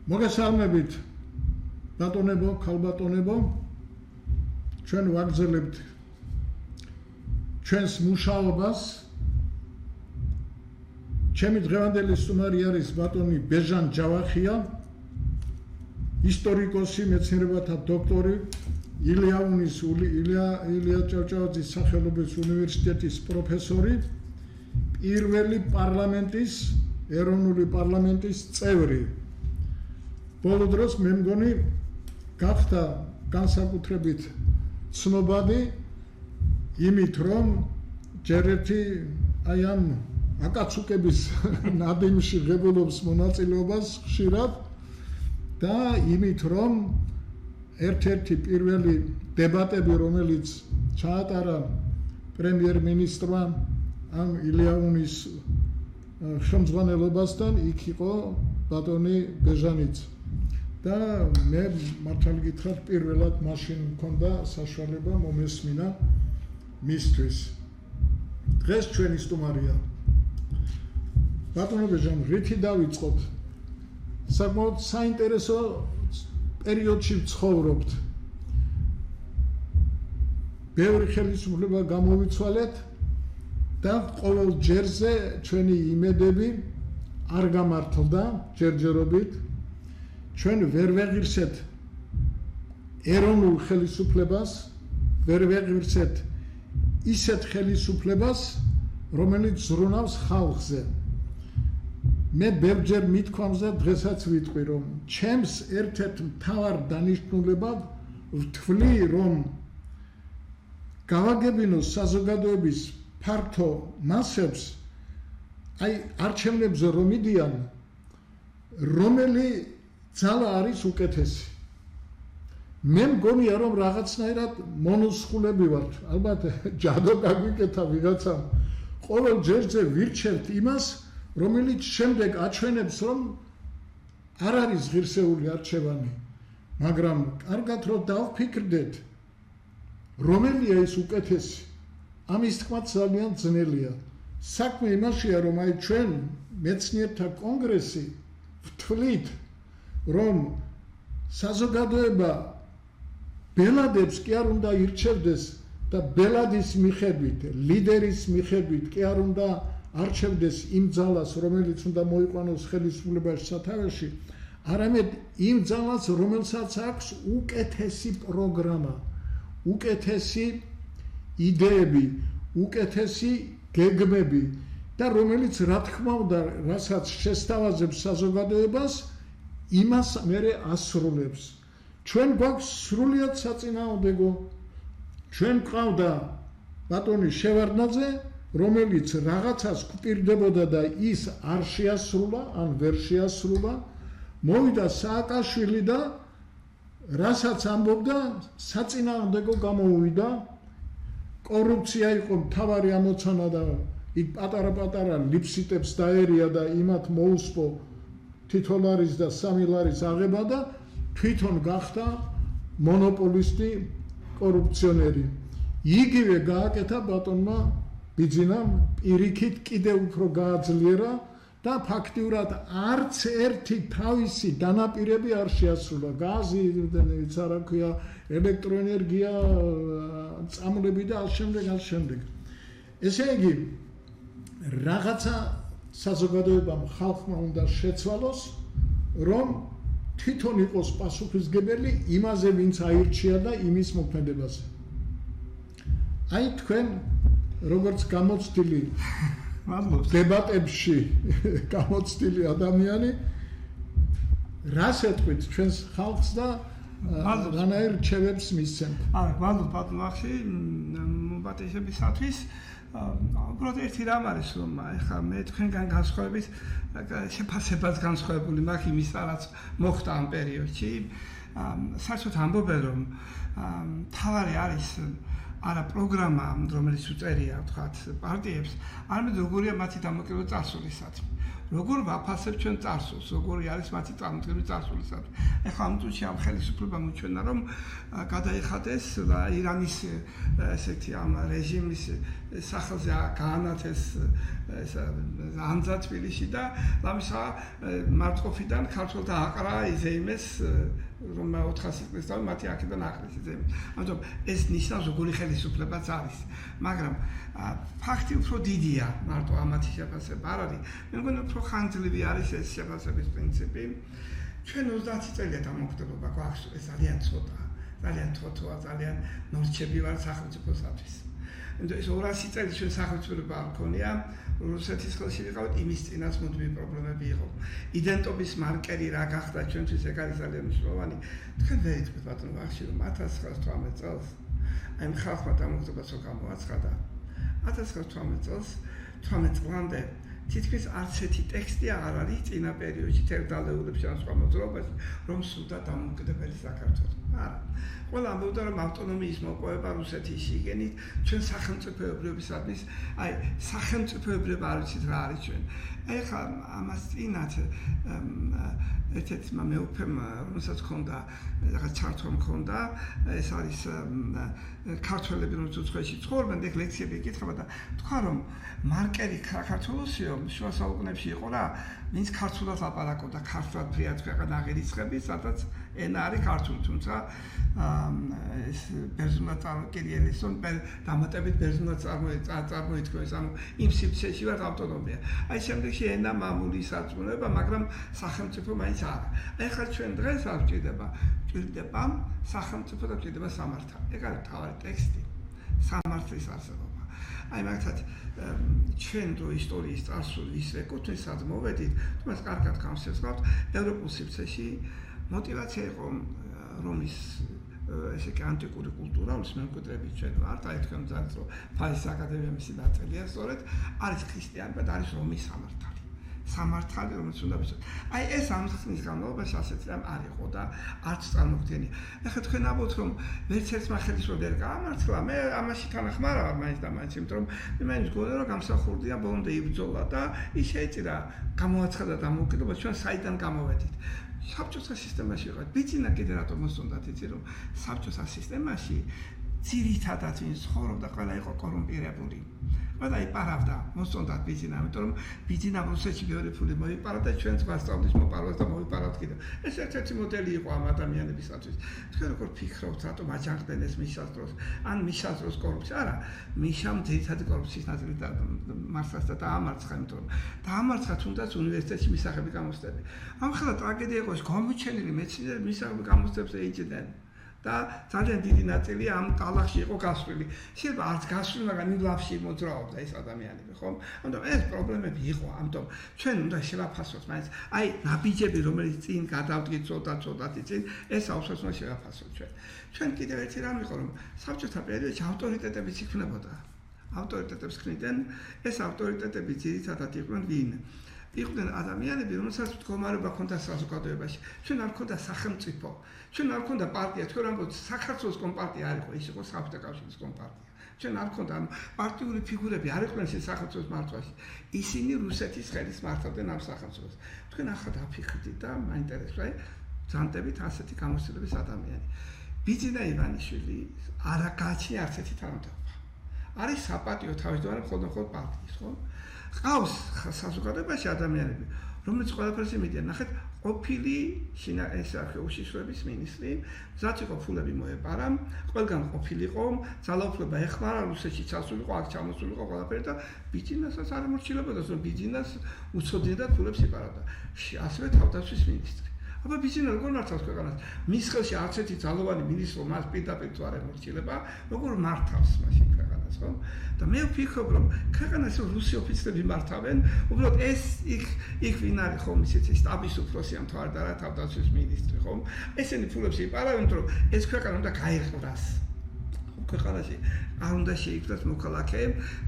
მოგესალმებით ბატონებო, ქალბატონებო, ჩვენ ვაგრძელებთ ჩვენს მუშაობას. ჩემი დღევანდელი სტუმარი არის ბატონი ბეჟან ჯავახია, ისტორიკოსი, მეცნიერებათა დოქტორი, ილია ჭავჭავაძის სახელობის უნივერსიტეტის პროფესორი, პირველი ეროვნული პარლამენტის წევრი. ბოლო დროს მე მგონი გახდა განსაკუთრებით ცნობადი იმით, რომ ჯერ ერთი აი ამ აკაცუკების ნადიმში ღებულობს მონაწილეობას ხშირად და იმით, რომ ერთ-ერთი პირველი დებატები, რომელიც ჩაატარა პრემიერ-მინისტრმა ამ ილიაუნის ხელმძღვანელობასთან, იქ იყო ბატონი ბეჟანიც. და მე მართალი გითხრათ, პირველად მაშინ მქონდა საშუალება მომესმინა მისთვის. დღეს ჩვენი სტუმარია. ბატონო ბეჟან, რითი დავიწყოთ? საკმაოდ საინტერესო პერიოდში ვცხოვრობთ. ბევრი ხელისუფლება გამოვიცვალეთ და ყოველ ჯერზე ჩვენი იმედები არ გამართლდა ჯერჯერობით. ჩვენ ვერ ვეღირსეთ ეროვნულ ხელისუფლებას, ვერ ვეღირსეთ ისეთ ხელისუფლებას, რომელიც ზრუნავს ხალხზე. მე ბევრჯერ მithქვამს და დღესაც ვიტყვი, რომ ჩემს ერთ-ერთ მთავარ დანიშნულებად ვთვლი, რომ გავაგებინოს საზოგადოების ფართო მასებს, აი არჩევნებზე რომ მიდიან, რომელი ძალა არის უკეთესი. მე მგონია, რომ რაღაცნაირად მონოსხულები ვართ. ალბათ ჯადო გაგვიკეთა ვიღაცამ. ყოველ ჯერზე ვირჩევთ იმას, რომელიც შემდეგ აჩვენებს, რომ არ არის ღირსეული არჩევანი. მაგრამ კარგად რომ დავფიქრდეთ, რომელია ის უკეთესი, ამის თქმაც ძალიან ძნელია. საქმე იმაშია, რომ აი ჩვენ მეცნიერთა კონგრესი ვთვლით, რომ საზოგადოება ბელადებს კი არ უნდა ირჩევდეს და ბელადის მიხედვით, ლიდერის მიხედვით კი არ უნდა არჩევდეს იმ ძალას, რომელიც უნდა მოიყვანოს ხელისუფლებაში სათავეში, არამედ იმ ძალას, რომელსაც აქვს უკეთესი პროგრამა, უკეთესი იდეები, უკეთესი გეგმები და რომელიც რა თქმა უნდა, რასაც შესთავაზებს საზოგადოებას, იმას მერე ასრულებს. ჩვენ გვაქვს სრულიად საწინააღმდეგო. ჩვენ ყავდა ბატონი შევარდნაძე, რომელიც რაღაცას გვპირდებოდა და ის არ შეასრულა, ან ვერ შეასრულა. მოვიდა სააკაშვილი და რასაც ამბობდა, საწინააღმდეგო გამოუვიდა. კორუფცია იყო მთავარი ამოცანა და იქ პატარა-პატარა ლიფსიტებს დაერია და იმათ მოუსპო $1 და $3 აღება და თვითონ გახდა მონოპოლისტი, კორუფციონერი. იგივე გააკეთა ბატონმა ბიძინამ, პირიქით კიდევ უფრო გააძლიერა და ფაქტიურად არც ერთი თავისი დანაპირები არ შეასრულა. გაზი, რა ქვია, ელექტროენერგია, წამლები და ამ შემდეგ. ესე იგი, რაღაცა საზოგადოებამ, ხალხმა უნდა შეცვალოს, რომ თვითონ იყოს პასუხისმგებელი იმაზე, ვინც აირჩია და იმის მოქმედებაზე. აი თქვენ როგორც გამოცდილი დებატებში გამოცდილი ადამიანი, რას ეტყვით ჩვენს ხალხს და რანაირ რჩევებს მისცემთ? გვალდობ ბატონ ვახში, მოპატიჟებისათვის. უბრალოდ ერთი რამ არის, რომ ეხლა მე თქვენგან განსხვავებით შეფასებაც განსხვავებული მაქვს იმის, რაც მოხდა ამ პერიოდში. საერთოდ ამბობენ, რომ თავარი არის არა პროგრამა, რომელიც უწერია, ვთქვათ, პარტიებს, არამედ როგორია მათი დამოკიდებული წარსულისაცი. როგორ ვაფასებ ჩვენ წარსულს, როგორი არის მათი წარმოდგენილი წარსულისათვის. ეხლა ამ წუთში ამ ხელისუფლებამ უჩვენა, რომ გადაიხადეს ირანის ესეთი ამ რეჟიმის სახელზე გაანათეს ანძა თბილისში და ამისა მარტყოფიდან ქართველთა აყრა იზეიმეს რომ 400 წლის წინ მათი აქედან აყრეს იზეიმეს. ამიტომ ეს ნიშნავს როგორი ხელისუფლებაც არის. მაგრამ ფაქტი უფრო დიდია მარტო ამათი შეფასება არ არის. მე მგონი უფრო ხანძლივი არის ეს შეფასების პრინციპი. ჩვენ 30 წელია დამოუკიდებლობა გვაქვს, ეს ძალიან ცოტა, ძალიან თოთოა, ძალიან ნორჩები ვარ სახელმწიფოსათვის. ეს 200 წელი ჩვენ სახელმწიფოება არ ქონია, რუსეთის ხელში ვიყავით, იმის წინაც მუდმივი პრობლემები იყო. იდენტობის მარკერი რა გახდა ჩვენთვის, ეგ არის ძალიან მნიშვნელოვანი. თქვენ ვერ იტყვით ბატონო ვახში, რომ 1918 წელს აი ხალხმა დამოუკიდებლობა გამოაცხადა. 1918 წელს 18 წლამდე თითქმის არც ერთი ტექსტი აღარ არის წინა პერიოდში თერდალეულებში ან სხვა მოძრაობაში, რომ სულდა დამოუკიდებელი საქართველო. არა. ყველა ამბობდა, რომ ავტონომიის მოპოვება რუსეთის იგენით ჩვენ სახელმწიფოებრიობისადმის, აი სახელმწიფოებრიობა არ ვიცით რა არის ჩვენ. ეხლა ამას წინათ ერთ-ერთმა მეუფემ, რომელსაც ჰქონდა რაღაც ჩართვა მქონდა, ეს არის ქართველები, რომ ცოცხლებში ცხოვრობენ, ეგ ლექციები ეკითხება და თქვა, რომ მარკერი საქართველოსიო შუა საუკუნეებში იყო რა, ვინც ქართულად ლაპარაკობდა, ქართულად ფრიად ქვეყანა აღერიცხების, სადაც ენა არის ქართული, თუმცა ეს ბერძნულად კირილისონ დამატებით ბერძნულად წარმოითქმეს, ანუ იმ სივრცეში ვარ ავტონომია. აი შემდეგში ენა მამული სარწმუნოება, მაგრამ სახელმწიფო მაინც არა. ეხლა ჩვენ დღეს არ გვჭირდება სახელმწიფო და გვჭირდება სამართალი. ეგ არის თავი ტექსტი, სამართლის არსებობა. აი მაგათ ჩვენ რო ისტორიის წარსული ის ეკუთვნის, სად მოვედით, თუმცა კარგად გამსესწრაფთ, ევროპულ სივრცეში мотивация იყო რომის ესე კი ანტიკური კულტურა, ის მემკვიდრეები ჩვენ ვართ, აი თქვენ ძალიან რომ ფაის აკადემია მისი ნაწილია, სწორედ არის ქრისტიანობა და არის რომის სამართალი. სამართალი, რომელიც უნდა ვიცოდეთ. აი ეს ამ ხნის განმავლობაში ასეთი რამ არ იყო და არც წარმოგვიდგენია. ეხლა თქვენ ამბობთ, რომ ვერც ერთმა ხელისუფლება ვერ გაამართლა, მე ამაში თანახმარა ვარ მაინც და მაინც, იმიტომ რომ მე მაინც გქონდა რომ გამსახურდია ბოლომდე იბრძოლა და ის შეეწირა გამოაცხადა დამოუკიდებლობა, ჩვენ საიდან გამოვედით. საბჭოთა სისტემაში ვიყავით. ბიძინა კიდე რატომ მოსწონდათ იცი რომ საბჭოთა სისტემაში ძირითადად ვინც ცხოვრობდა, ყველა იყო კორუმპირებული. ყველა იპარავდა, მოსწონდათ ბიძინა, იმიტომ რომ ბიძინა რუსეთში ბევრი ფული მოიპარა და ჩვენც მასწავლის მოპარვას და მოიპარავთ კიდევ. ეს ერთ-ერთი მოდელი იყო ამ ადამიანებისათვის. თქვენ როგორ ფიქრობთ, რატომ აჯანყდნენ ეს მიშას დროს? ან მიშას დროს კორუფცია? არა, მიშამ ძირითადი კორუფციის ნაწილი მართლაც და დაამარცხა, იმიტომ რომ დაამარცხა თუნდაც უნივერსიტეტში მისაღები გამოცდები. ამ ხელა ტრაგედია იყო, გამოჩენილი მეცნიერები მისაღები გამოცდებს ეიჭდნენ. და ძალიან დიდი ნაწილი ამ ტალახში იყო გასვლილი. შეიძლება არც გასვლილი, მაგრამ იმ ლაფში მოძრაობდა ეს ადამიანები, ხო? ამიტომ ეს პრობლემები იყო, ამიტომ ჩვენ უნდა შევაფასოთ მაინც. აი, ნაბიჯები, რომელიც წინ გადავდგით ცოტა-ცოტათი წინ, ეს აუცილებლად უნდა შევაფასოთ ჩვენ. ჩვენ კიდევ ერთი რამ იყო, რომ საბჭოთა პერიოდში ავტორიტეტებიც იქმნებოდა. ავტორიტეტებს ქმნიდნენ, ეს ავტორიტეტები ძირითადად იყვნენ ვინ? იყვნენ ადამიანები, რომელსაც მდგომარეობა ჰქონდა საზოგადოებაში. ჩვენ არ ჰქონდა სახელმწიფო, ჩვენ არ ჰქონდა პარტია, თქვენ ამბობთ, საქართველოს კომპარტია არ იყო, ის იყო საბჭოთა კავშირის კომპარტია. ჩვენ არ ჰქონდა პარტიული ფიგურები, არ იყვნენ სახელმწიფოს მართვაში. ისინი რუსეთის ხელით მართავდნენ ამ სახელმწიფოს. თქვენ ახლა დაფიქრდით და მაინტერესებს, ძანტებით ასეთი გამოცდილების ადამიანი. ბიძინა ივანიშვილი არ გააჩნია არც ერთი თანამდებობა. არის საპატიო თავმჯდომარე მხოლოდ პარტიის, ხო? ყავს საზოგადოებაში ადამიანები, რომელიც ყველაფერს იმედიან, ნახეთ, ყოფილი უშიშროების მინისტრი, რაც იყო ფულები მოეპარა, ყველგან ყოფილიყო, ძალაუფლება ეხმარა, რუსეთში ჩასულიყო, აქ ჩამოსულიყო ყველაფერი და ბიძინასაც არ ემორჩილებოდა, რომ ბიძინას უცოდინდა და ფულებს იპარავდა. ასევე თავდაცვის მინისტრი. აბა ბიძინა როგორ მართავს ქვეყანას? მის ხელში არც ერთი ძალოვანი მინისტრო მას პირდაპირ თუ არ ემორჩილება, როგორ მართავს მაშინ ქვეყანას, ხო? და მე ვფიქრობ, რომ ქვეყანას რუსი ოფიცრები მართავენ, უბრალოდ ეს იქ ვინ არის ხომ ისეთი შტაბის უფროსი ამ თავდარა თავდაცვის მინისტრი, ხო? ესენი ფულებს იპარავენ, რომ ეს ქვეყანა უნდა გაიყვრას. ქვეყანაში არ უნდა შეიქმნას მოქალაქე,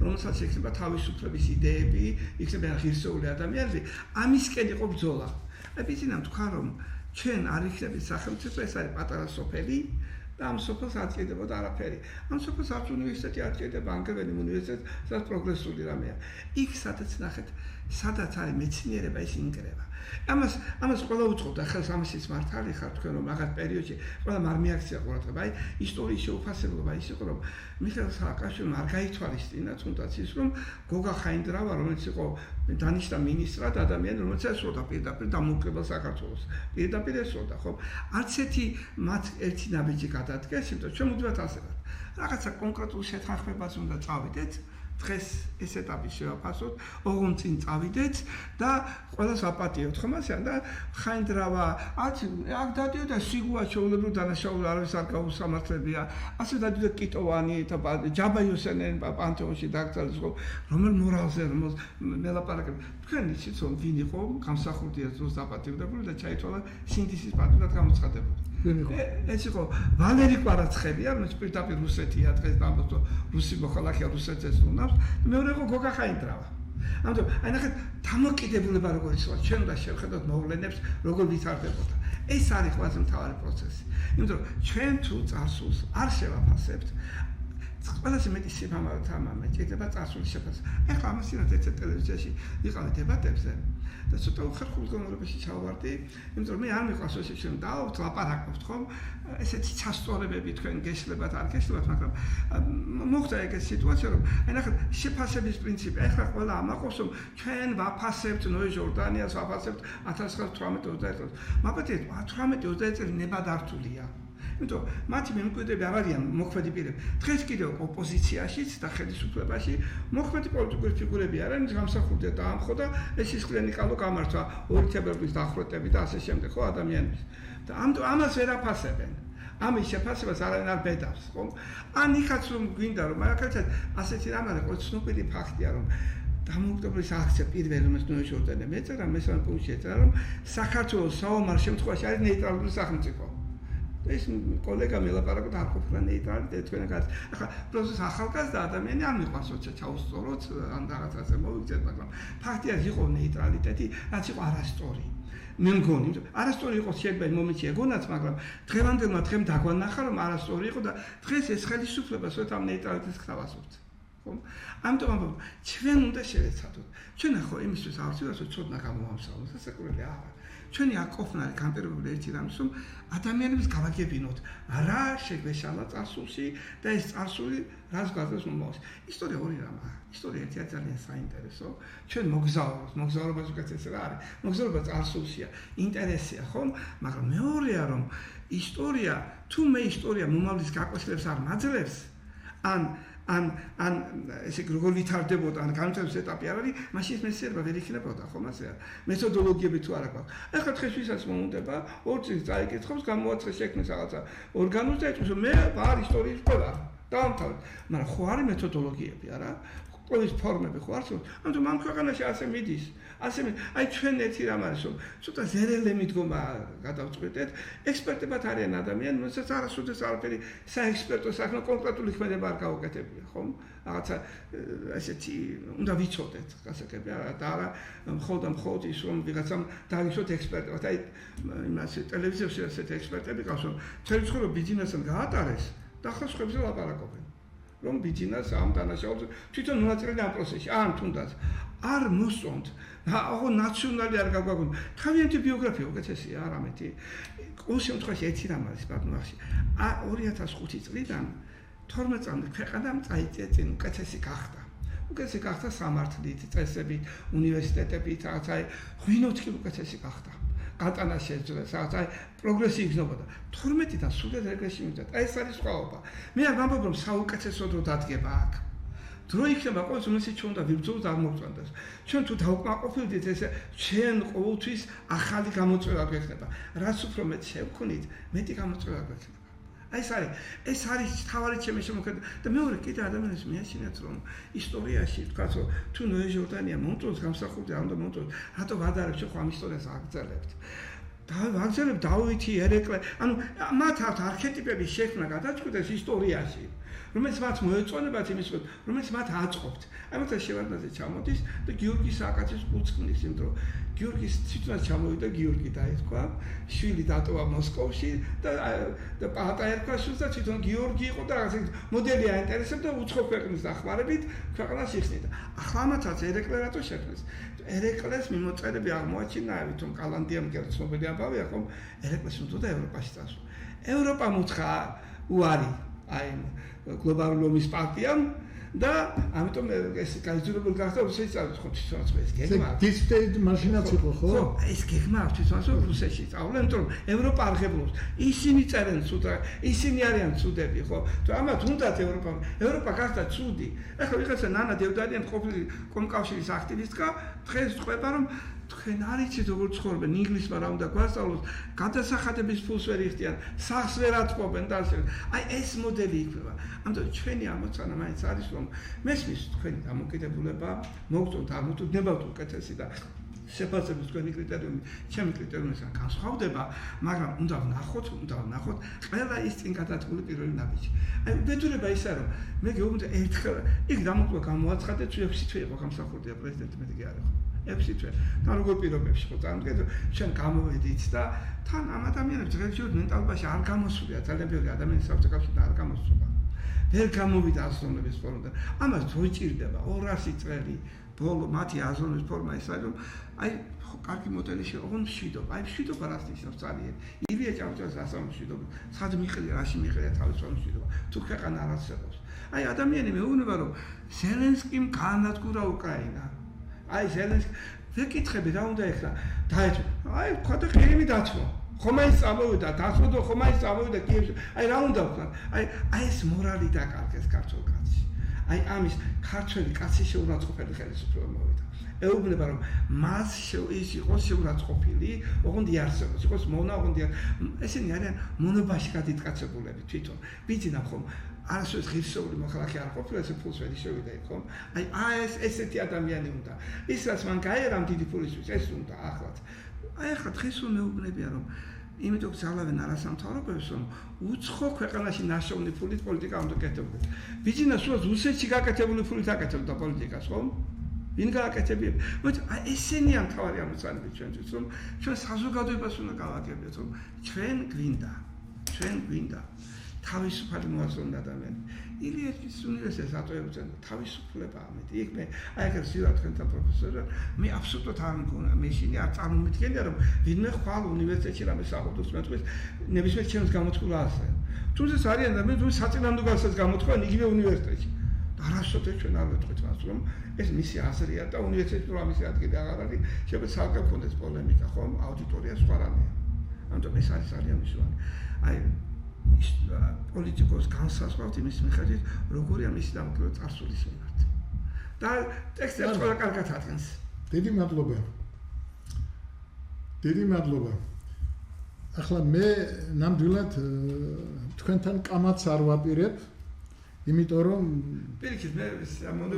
რომელსაც ექნება თავისუფლების იდეები, იქნება ღირსეული ადამიანები, ამისკენ იყო ბრძოლა. ბიძინამ თქვა, რომ ჩვენ არ იქნებით სახელმწიფო, ეს არის პატარა სოფელი და ამ სოფელს არ ჭირდებოდა არაფერი. ამ სოფელს არც უნივერსიტეტი არ ჭირდება, ანგრეველი უნივერსიტეტი, სადაც პროგრესული რამეა. იქ სადაც ნახეთ, სადაც არის მეცნიერება ის ინგრევა. ამას ყველა უწყობდა ხელს ამისიც მართალი ხარ თქვენ რომ მაგათ პერიოდში ყველა არ მიაქცია ყურადღება. აი ისტორიის შეუფასებლობა ის იყო რომ მიხეილ სააკაშვილმა არ გაითვალისწინა თუნდაც ის რომ გოგა ხაინდრავა რომელიც იყო დანიშნა მინისტრად ადამიანი რომელიც ესროდა პირდაპირ დამოუკიდებელ საქართველოს. პირდაპირ ესროდა ხო? არც ერთი ნაბიჯი გადადგეს, იმიტომ ჩვენ მუდმივად ასე ვართ. რაღაცა კონკრეტულ შეთანხმებას უნდა წავიდეთ. დღეს ეს ეტაპი შევაფასოთ, ოღონდ წინ წავიდეთ და ყველას ვაპატიოთ ხომ ასე და ხაინდრავა, აქ დადიოდა სიგუა ჩაულებრო დანაშაული არავის არ გაუსამართლებია, ასე დადიოდა კიტოვანი და ჯაბა იოსენენ პანთეონში დაკრძალეს ხო, რომელ მორალზე მელაპარაკებთ. თქვენ იცით რომ ვინ იყო გამსახურდია ძოს დაპატიმრებული და ჩაითვალა სინდისის პატრონად გამოცხადებული. ეს იყო ვალერი კვარაცხელია, რომელიც პირდაპირ რუსეთია დღეს დამბოს რუსი მოხალხეა რუსეთს ეძუნავს. მეორე იყო გოგა ხაინდრავა. ამიტომ აი ნახეთ დამოკიდებულება როგორ ისვა, ჩვენ უნდა შევხედოთ მოვლენებს როგორ ვითარდებოდა. ეს არის ყველაზე მთავარი პროცესი. იმიტომ რომ ჩვენ თუ წარსულს არ შევაფასებთ, ყველაზე მეტი სიფამავე თამამი ჭირდება წარსულის შეფასება. ეხლა ამასინათ ერთ ტელევიზიაში ვიყავი დებატებზე და ცოტა უხერხულ მდგომარეობაში ჩავარდი, იმიტომ რომ მე არ მიყვარს ეს ჩვენ დავთ ლაპარაკობთ ხომ? ესეთი ჩასწორებები თქვენ გეშლებათ არ გეშლებათ, მაგრამ მოხდა ეგეთი სიტუაცია რომ აი ნახეთ შეფასების პრინციპი. ეხლა ყველა ამაყობს რომ ჩვენ ვაფასებთ ნოე ჟორდანიას, ვაფასებთ 1918-21 წელს. მაპატიეთ 18-21 წელი ნებადართულია. იმიტომ მათი მემკვიდრეები არ არიან მოქმედი პირები. დღეს კიდევ ოპოზიციაშიც და ხელისუფლებაში მოქმედი პოლიტიკური ფიგურები არიან, გამსახურდია დაამხო და ეს ის კლინიკალო გამართვა, ორი თებერვლის დახვრეტები და ასე შემდეგ ხო ადამიანების. და ამას ვერ აფასებენ. ამის შეფასებას არანაირ არ ბედავს, ხო? ან იქაც რომ გვინდა რომ მაგალითად ასეთი რამ არის, ყოველ ცნობილი ფაქტია რომ დამოუკიდებლობის აქცია პირველი რომელიც ნოე ჟორდანიამ ეწერა, მესამე პუნქტში ეწერა რომ საქართველოს საომარ შემთხვევაში არის ნეიტრალური სახელმწიფო. ეს კოლეგა მელაპარაკოთ არ ყოფილა ნეიტრალი და თქვენგან ახლა პროცესს ახალგაზრდა ადამიანი არ მიყვარს როცა ჩაუსწოროთ ან რაღაცაზე მოვიქცეთ, მაგრამ ფაქტია იყო ნეიტრალიტეტი, რაც იყო არასწორი. მე მგონი, არასწორი იყო შეიძლება იმ მომენტში ეგონაც, მაგრამ დღევანდელმა დღემ დაგვანახა რომ არასწორი იყო და დღეს ეს ხელისუფლება სულ ამ ნეიტრალიტეტს ხთავაზობთ. ხო? ამიტომ ჩვენ უნდა შევეცადოთ. ჩვენ ახლა იმისთვის ავწევთ რომ ცოდნა გამოვამსავნოთ, სასაკურებელი არა. ჩვენი აკოფნარი განპირობებული ერთი რამის რომ ადამიანებს გავაგებინოთ რა შეგვეშალა წარსულში და ეს წარსული რას გვაძლევს მომავალში. ისტორია ორი რამაა. ისტორია ერთია ძალიან საინტერესო. ჩვენ მოგზაურობას უკეთეს რა არის. მოგზაურობა წარსულშია, ინტერესია ხომ? მაგრამ მეორეა რომ ისტორია თუ მე ისტორია მომავლის გაკვეთილებს არ მაძლევს, ან ესე როგორ ვითარდებოდა, ან განვითარების ეტაპი არ არის, მაშინ ეს მეცნიერება ვერ იქნებოდა, ხომ ასე? მეთოდოლოგიები თუ არა გვაქვს. ეხლა დღეს ვისაც მომუნდება, 2 წელს წაიკითხავს, გამოაცხეს შექმნის რაღაცა ორგანოს და ეტყვის, მე ვარ ისტორიის სკოლა. დაამთავრე. მაგრამ ხო არის მეთოდოლოგიები, არა? ყოველის ფორმები ხო არსებობს? ამიტომ ამ ქვეყანაში ასე მიდის. აი ჩვენ ერთი რამ არის რომ ცოტა ზერელე მიდგომა გადავწყვეტეთ, ექსპერტებად არიან ადამიანები, რომელსაც არასოდეს არაფერი საექსპერტო საქმე კონკრეტული ქმედება არ გაუკეთებია, ხომ? რაღაცა ესეთი უნდა ვიცოდეთ, გასაგებია და არა მხოლოდ ის რომ ვიღაცამ დაიშვოთ ექსპერტებად. აი იმას ტელევიზიაში ასეთი ექსპერტები ყავს, რომ მთელი ცხოვრება ბიზნესთან გაატარეს და ახლა სხვებზე ლაპარაკობენ. რომ ბიძინას ამ დანაშაულს თვითონ მონაწილეა ამ პროცესში, ან თუნდაც არ მოსწონთ, აღო ნაციონალი არ გაგვაგონდა. თავიანთი ბიოგრაფია უკეთესია, არამეთი. ყოველ შემთხვევაში ერთი რამ არის ბაბნახში. 2005 წლიდან 12 წამდე ქვეყანამ წაიწია წინ უკეთესი გახდა. უკეთესი გახდა სამართლით, წესებით, უნივერსიტეტებით, რაღაცა ღვინოთი უკეთესი გახდა. გატანა შეძლეს, რაღაცა პროგრესი იგრძნობოდა. 12-დან სულად რეგრესი მივიდა. ეს არის სხვაობა. მე არ ვამბობ რომ საუკეთესო დრო დადგება აქ. დრო იქნება ყოველთვის უმეტესად ჩვენ უნდა ვიბრძოლოთ არ მოგწონდეს. ჩვენ თუ დავკმაყოფილდით ესე ჩვენ ყოველთვის ახალი გამოწვევა გვექნება. რაც უფრო მეტ შევქმნით, მეტი გამოწვევა გვექნება. ეს არის თავარი ჩემი შემოქმედება და მეორე კიდე ადამიანებს მიაჩნიათ რომ ისტორიაში თქვათ რომ თუ ნოე ჟორდანია მომწონს გამსახურდი არ უნდა მომწონს, რატო ვადარებთ ხო ამ ისტორიას აგრძელებთ? ვაგრძელებთ დავითი, ერეკლე, ანუ მათ არქეტიპების შექმნა გადაწყვეტეს ისტორიაში. რომელიც მათ მოეწონებათ იმის რომელიც მათ აწყობთ. აი მოიცა შევარდნაძე ჩამოდის და გიორგი სააკაძის კულტს ქმნის, იმიტომ რომ გიორგის თვითონაც ჩამოვიდა გიორგი დაეთქვა, შვილი დატოვა მოსკოვში და პაატა ერქვა შვილს და თვითონ გიორგი იყო და რაღაც მოდელი აინტერესებდა უცხო ქვეყნის დახმარებით ქვეყანას იხსნიდა. ახლა ამათაც ერეკლე რატო შექმნეს? ერეკლეს მიმოწერები აღმოაჩინა, თვითონ კალანდიამ კი ცნობილი ამბავია, ხომ ერეკლეს უნდა ევროპაში წასვლა. ევროპამ უცხა უარი აი გლობალური ომის პარტიამ და ამიტომ ეს გაიძულებული გახდა რუსეთში წავიდეს ხო თვითონაც ეს გეგმა. დისპტეიდ მაშინაც იყო ხო? ხო, ეს გეგმა თვითონაც რუსეთში წავლა, იმიტომ რომ ევროპა არღებულობს. ისინი წერენ ცუდა, ისინი არიან ცუდები, ხო? თუ ამათ უნდათ ევროპა გახდა ცუდი. ეხლა ვიღაცა ნანა დევდარიანი ყოფილი კომკავშირის აქტივისტკა დღეს ყვება რომ თქვენ არ იცით როგორ ცხოვრობენ, ინგლისმა რა უნდა გვასწავლოს, გადასახადების ფულს ვერ იხდიან, სახს ვერ ატყობენ და ასე. აი ეს მოდელი იქნება. ამიტომ ჩვენი ამოცანა მაინც არის რომ მესმის თქვენი დამოკიდებულება მოგწონთ არ მოდნებავთ უკეთესი და შეფასების თქვენი კრიტერიუმი ჩემი კრიტერიუმისგან განსხვავდება, მაგრამ უნდა ვნახოთ ყველა ის წინ გადადგმული პირველი ნაბიჯი. აი ბედურება ისაა რომ მე გეუბნები ერთხელ იქ დამოკიდება გამოაცხადეთ 6 თვე იყო გამსახურდია პრეზიდენტი მე კი არ იყო. 6 თვე. და როგორ პირობებში ხო წარმოგიდგენთ ჩვენ გამოვედით და თან ამ ადამიანებს რელიჯიურ მენტალობაში არ გამოსულია ძალიან ბევრი ადამიანის საბჭოებში და არ გამოსულა. ვერ გამოვიდა აზროვნების ფორმიდან. ამას თუ იჭირდება 200 წელი ბოლო მათი აზროვნების ფორმა ის არის რომ აი კარგი მოდელი შეოღონ მშვიდობა. აი მშვიდობა რას ნიშნავს ძალიან. ილია ჭავჭავაძის ასამბლეის მშვიდობა. სად მიიღია, რაში მიიღია თავისუფალი მშვიდობა. თუ ქვეყანა არ არსებობს. აი ადამიანი მეუბნება რომ ზელენსკიმ გაანადგურა უკრაინა. აი ზელენსკი ვეკითხები რა უნდა ეხლა დაეჭო. აი თქვა და ყირიმი დათმო. ხომ აი წამოვიდა, დათმო ხომ აი წამოვიდა კიევში. აი რა უნდა ვქნა? აი ეს მორალი დაკარგეს ქართულ კაცში. აი ამის ქართველი კაცი შეურაცხყოფელი ხელისუფლება მოვიდა. ეუბნება რომ მას ის იყოს შეურაცხყოფილი, ოღონდ იარსებოს, იყოს მონა, ოღონდ ესენი არიან მონობაში გადიდგაცებულები თვითონ. ბიძინა ხომ არასოდეს ღირსეული მოხალხე არ ყოფილა, ესე ფულს ვერ შევიდა იქ ხომ? აი ესეთი ადამიანი უნდა. ის რაც მან გაერა დიდი ფულისთვის, ეს უნდა ახლაც. აი ახლა დღეს რომ მეუბნებია რომ იმიტომ გზალავენ არასამთავრობოებს რომ უცხო ქვეყანაში ნაშოვნი ფულით პოლიტიკა უნდა გაკეთებდეს. ბიძინა სულაც რუსეთში გაკეთებული ფულით აკეთებდა პოლიტიკას, ხო? ვინ გააკეთებია? მოიცა აი ესენია მთავარი ამოცანები ჩვენთვის რომ ჩვენ საზოგადოებას უნდა გავაკეთებთ რომ ჩვენ გვინდა თავისუფალი მოაზროვნე ადამიანი. ილიეჩის უნივერსიტეტს ატოებდნენ თავისუფლება ამეთი. იქ მე აი ეგ ზიარ თქვენთან პროფესორად მე აბსოლუტურად არ მგონა მე შინი არ წარმომიდგენია რომ ვინმე ხვალ უნივერსიტეტში რამე საყოველთაოს მეტყვის ნებისმიერ ჩემს გამოთქმულ ასე. თუმცა არიან და მე თუ საწინააღმდეგოსაც გამოთქვენ იგივე უნივერსიტეტში. არასოდეს ჩვენ არ ვეთქვით მას რომ ეს მისი აზრია და უნივერსიტეტში რომ ამის ადგილი აღარ არის, შეიძლება საერთოდ კონდეს პოლემიკა ხომ აუდიტორია სხვა რამეა. ამიტომ ეს არის ძალიან მნიშვნელოვანი. აი პოლიტიკოს განსაზღვრავთ იმის მიხედვით, როგორია მისი დამოკიდება წარსულის მიმართ. და ტექსტებს ყველა კარგად ადგენს. დიდი მადლობა. ახლა მე ნამდვილად თქვენთან კამათს არ ვაპირებ, იმიტომ რომ პირიქით მე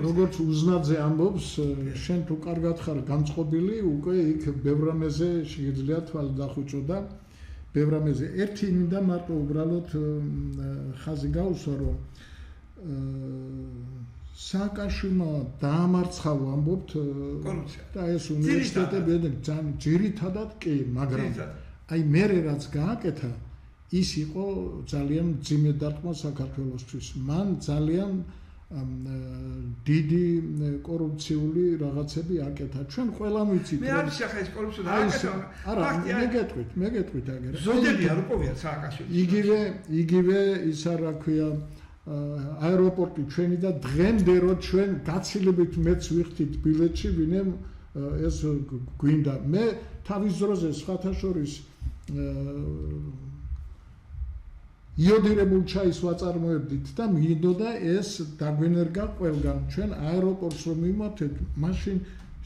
როგორც უზნაძე ამბობს, შენ თუ კარგად ხარ განწყობილი, უკვე იქ ბევრ რამეზე შეიძლება თვალი დახუჭო და ბევრ რამეზე ერთი მინდა მარტო უბრალოდ ხაზი გაუსვა რომ სააკაშვილმა დაამარცხა ვამბობთ და ეს უნივერსიტეტები ძალიან ძირითადად კი, მაგრამ აი მერე რაც გააკეთა ის იყო ძალიან მძიმე დარტყმა საქართველოსთვის. მან ძალიან დიდი კორუფციული რაღაცები აკეთა. ჩვენ ყველამ ვიცით. მე არ ვიცი ახლა ეს კორუფცია აკეთა. არა, მე გეტყვით აგერ. ზოდები არ უყოვია სააკაშვილი. იგივე ისა რა ქვია აეროპორტი ჩვენი და დღემდე რო ჩვენ გაცილებით მეც ვიხდით ბილეთში, ვინემ ეს გვინდა. მე თავის დროზე სხვათა შორის იოდირებულ ჩაის ვაწარმოებდით და მინდოდა ეს დაგვენერგა ყველგან. ჩვენ აეროპორტს რომ მიმართეთ, მაშინ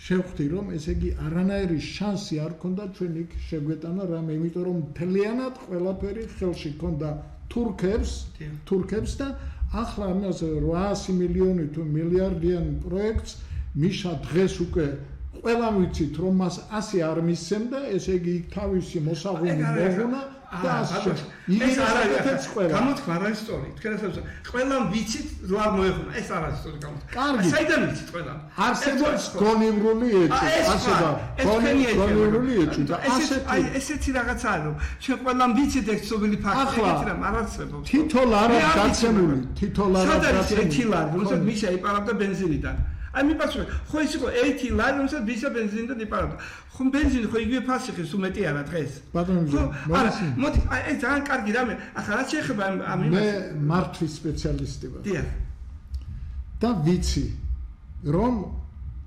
შევხვდი რომ ესე იგი არანაირი შანსი არ ქონდა ჩვენ იქ შეგვეტანა რამე, იმიტომ რომ მთლიანად ყველაფერი ხელში ქონდა თურქებს და ახლა ამას 800 მილიონი თუ მილიარდიან პროექტს მიშა დღეს უკვე ყველამ ვიცით რომ მას ასე არ მისცემდა, ესე იგი იქ თავისი მოსაღუნე მოგონა ეს არ არის გამოთქმა რა ისტორია. თქვენ ასე ყველამ ვიცით რო არ მოეხუნა. ეს არ არის ისტორია გამოთქმა. საიდან ვიცით ყველამ? არსებობს გონივრული ეჭვი, ასება. გონივრული ეჭვი და ესეთი რაღაცა არის რომ ჩვენ ყველამ ვიცით ეს ცნობილი ფაქტი, ეგეთი რამ არ არსებობს. თითოეულ არა გაცემული, თითოეულ არა გაცემული. ერთი ლარი, რომელსაც მიშა იპარავდა ბენზინიდან. აი მიპასუხე, ხო ის იყო ერთი ლარი, რომელსაც მიშა ბენზინიდან იპარავდა. ხო ბენზინი ხო იგივე ფასი ხის უმეტი არა დღეს. ბატონო, მოდი, ეს ძალიან კარგი რამე. ახლა რა შეიძლება ამ იმას? მე მართვის სპეციალისტი ვარ. დიახ. და ვიცი, რომ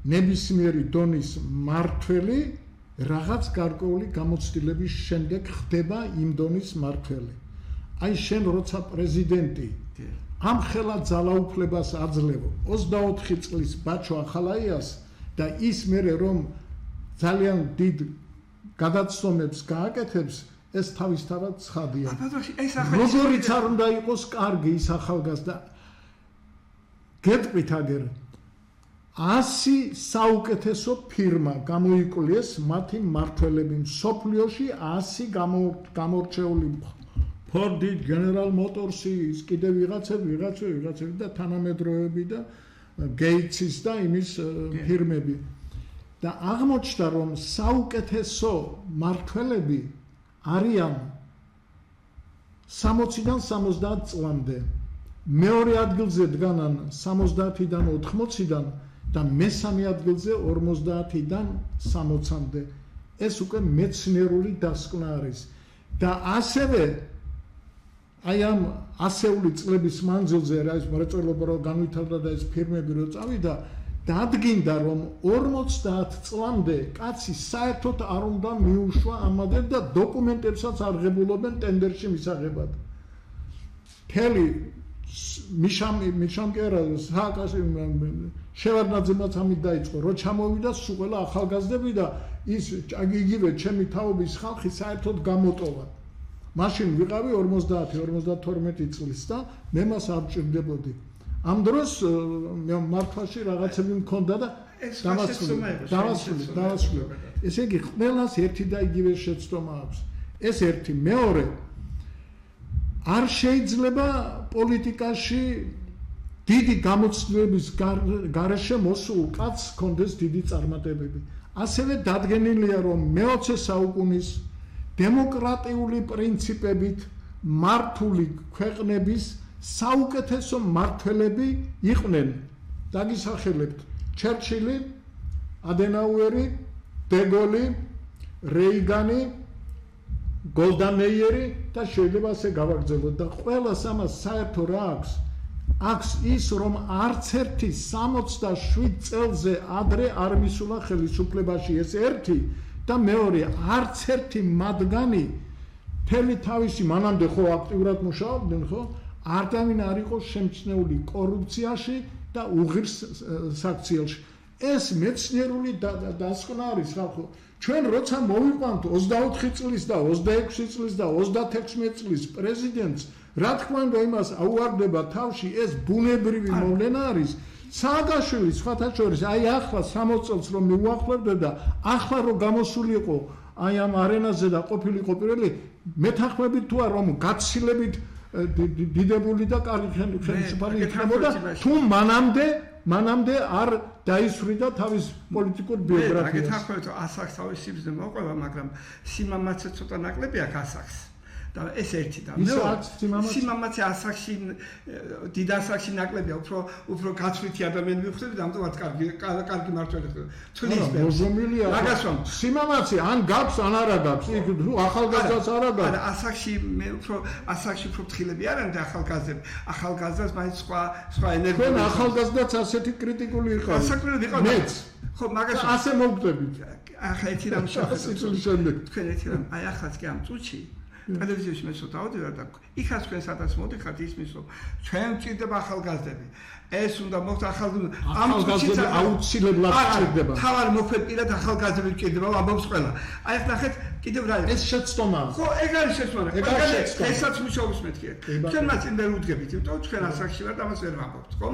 ნებისმიერი დონის მართველი რაღაც გარკვეული გამოცდილების შემდეგ ხდება იმ დონის მართველი. აი შენ როცა პრეზიდენტი ამ ხელა ძალაუფლებას აძლევ 24 წლის ბაჩო ახალაიას და ის მერე რომ ძალიან დიდ გადაცდომებს გააკეთებს ეს თავისთავად ცხადია. როგორიც არ უნდა იყოს კარგი ის ახალგაზრდა გეტყვით აგერ 100 საუკეთესო ფირმა გამოიკვლიეს მათი მმართველები მსოფლიოში 100 გამორჩეული Fordi General Motors is კიდე ვიღაცები და თანამედროვეები და Gates-ის და იმის ფირმები და აღმოჩნდა რომ საუკეთესო მმართველები არიან 60-დან 70 წლამდე მეორე ადგილზე დგანან 70-დან 80-დან და მესამე ადგილზე 50-დან 60-მდე ეს უკვე მეცნიერული დასკვნა არის და ასევე აი ამ ასეული წლების მანძილზე რა ის მრეწველობა რო განვითარდა და ეს ფირმები რო წავიდა დადგინდა რომ 50 წლამდე კაცი საერთოდ არ უნდა მიუშვა ამადერ და დოკუმენტებსაც არ ღებულობენ ტენდერში მისაღებად. თელი მიშამკერა სააკაში შევარდნაძემაც ამით დაიწყო რო ჩამოვიდა სულ ყველა ახალგაზრდები და ის იგივე ჩემი თაობის ხალხი საერთოდ გამოტოვა. მაშინ ვიყავი 50-52 წლის და მე მას არ ჭირდებოდი. ამ დროს მართვაში რაღაცები მქონდა და დავასრულე. ესე იგი ყველას ერთი და იგივე შეცდომა აქვს. ეს ერთი, მეორე არ შეიძლება პოლიტიკაში დიდი გამოცდილების გარეშე მოსულ კაცს ჰქონდეს დიდი წარმატებები. ასევე დადგენილია რომ მე-20 საუკუნის დემოკრატიული პრინციპებით მართული ქვეყნების საუკეთესო მმართველები იყვნენ. დაგისახელებთ ჩერჩილი, ადენაუერი, დეგოლი, რეიგანი, გოლდა მეიერი და შეიძლება ასე გავაგრძელოთ და ყველას ამას საერთო რა აქვს? აქვს ის რომ არც ერთი 67 წელზე ადრე არ მისულა ხელისუფლებაში ეს ერთი და მეორე არც ერთი მათგანი მთელი თავისი მანამდე ხო აქტიურად მუშაობდნენ ხო არდამინ არ იყო შემჩნეული კორუფციაში და უღირს საქციელში ეს მეცნიერული დასკვნა არის ხალხო ჩვენ როცა მოვიყვანთ 24 წლის და 26 წლის და 36 წლის პრეზიდენტს რა თქმა უნდა იმას აუარდება თავში ეს ბუნებრივი მოვლენა არის სააგაშვილი სხვათა შორის აი ახლა 60 წელს რომ მიუახლოვდა და ახლა რომ გამოსულიყო აი ამ არენაზე და ყოფილიყო პირველი მეთანხმებით თუ არ რომ გაცილებით დიდებული და კარგი ხელისუფალი იქნებოდა თუ მანამდე არ დაისვრიდა თავის პოლიტიკურ ბიოგრაფიას. გეთანხმებით რომ ასაკს თავის სიბრძნე მოყვება, მაგრამ სიმამაცე ცოტა ნაკლები აქვს ასაკს. და ეს ერთი და სიმამაცე ასაკში დიდ ასაკში ნაკლებია უფრო გაცვლითი ადამიანი მივხვდები და ამიტომაც კარგი მართველი ხდება. თulis მოზომილია სიმამაცე ან გაქვს ან არა გაქვს. იქ ახალგაზრდას არა გაქვს. არა ასაკში მე ასაკში უფრო ფრთხილები არიან და ახალგაზრდას მაინც სხვა ენერგია. თქვენ ახალგაზრდაც ასეთი კრიტიკული იყავით. ასაკრული ვიყავ. მეც. ხო მაგას ასე მოვკვდებით. ახლა ერთი რამ შევხედოთ. სიცოცხლის შემდეგ. თქვენ ერთი რამ აი ახლაც კი ამ წუთში ტელევიზიაში მე ცოტა ავდივარ და იქაც თქვენ სადაც მოდიხართ ისმის რომ ჩვენ ვჭირდება ახალგაზრდები ეს უნდა მოხდეს ახალგაზრდები აუცილებლად ვჭირდება თავარი მოქმედ პირად ახალგაზრდები ვჭირდება ამბობს ყველა აი ახლა ნახეთ კიდევ რა ეს შეცდომა ხო ეგ არის შეცდომა ესაც მუშაობს მეთქი ჩვენ მას წინ ვერ უდგებით იმიტომ ჩვენ ასაკში ვართ ამას ვერ ვამბობთ ხო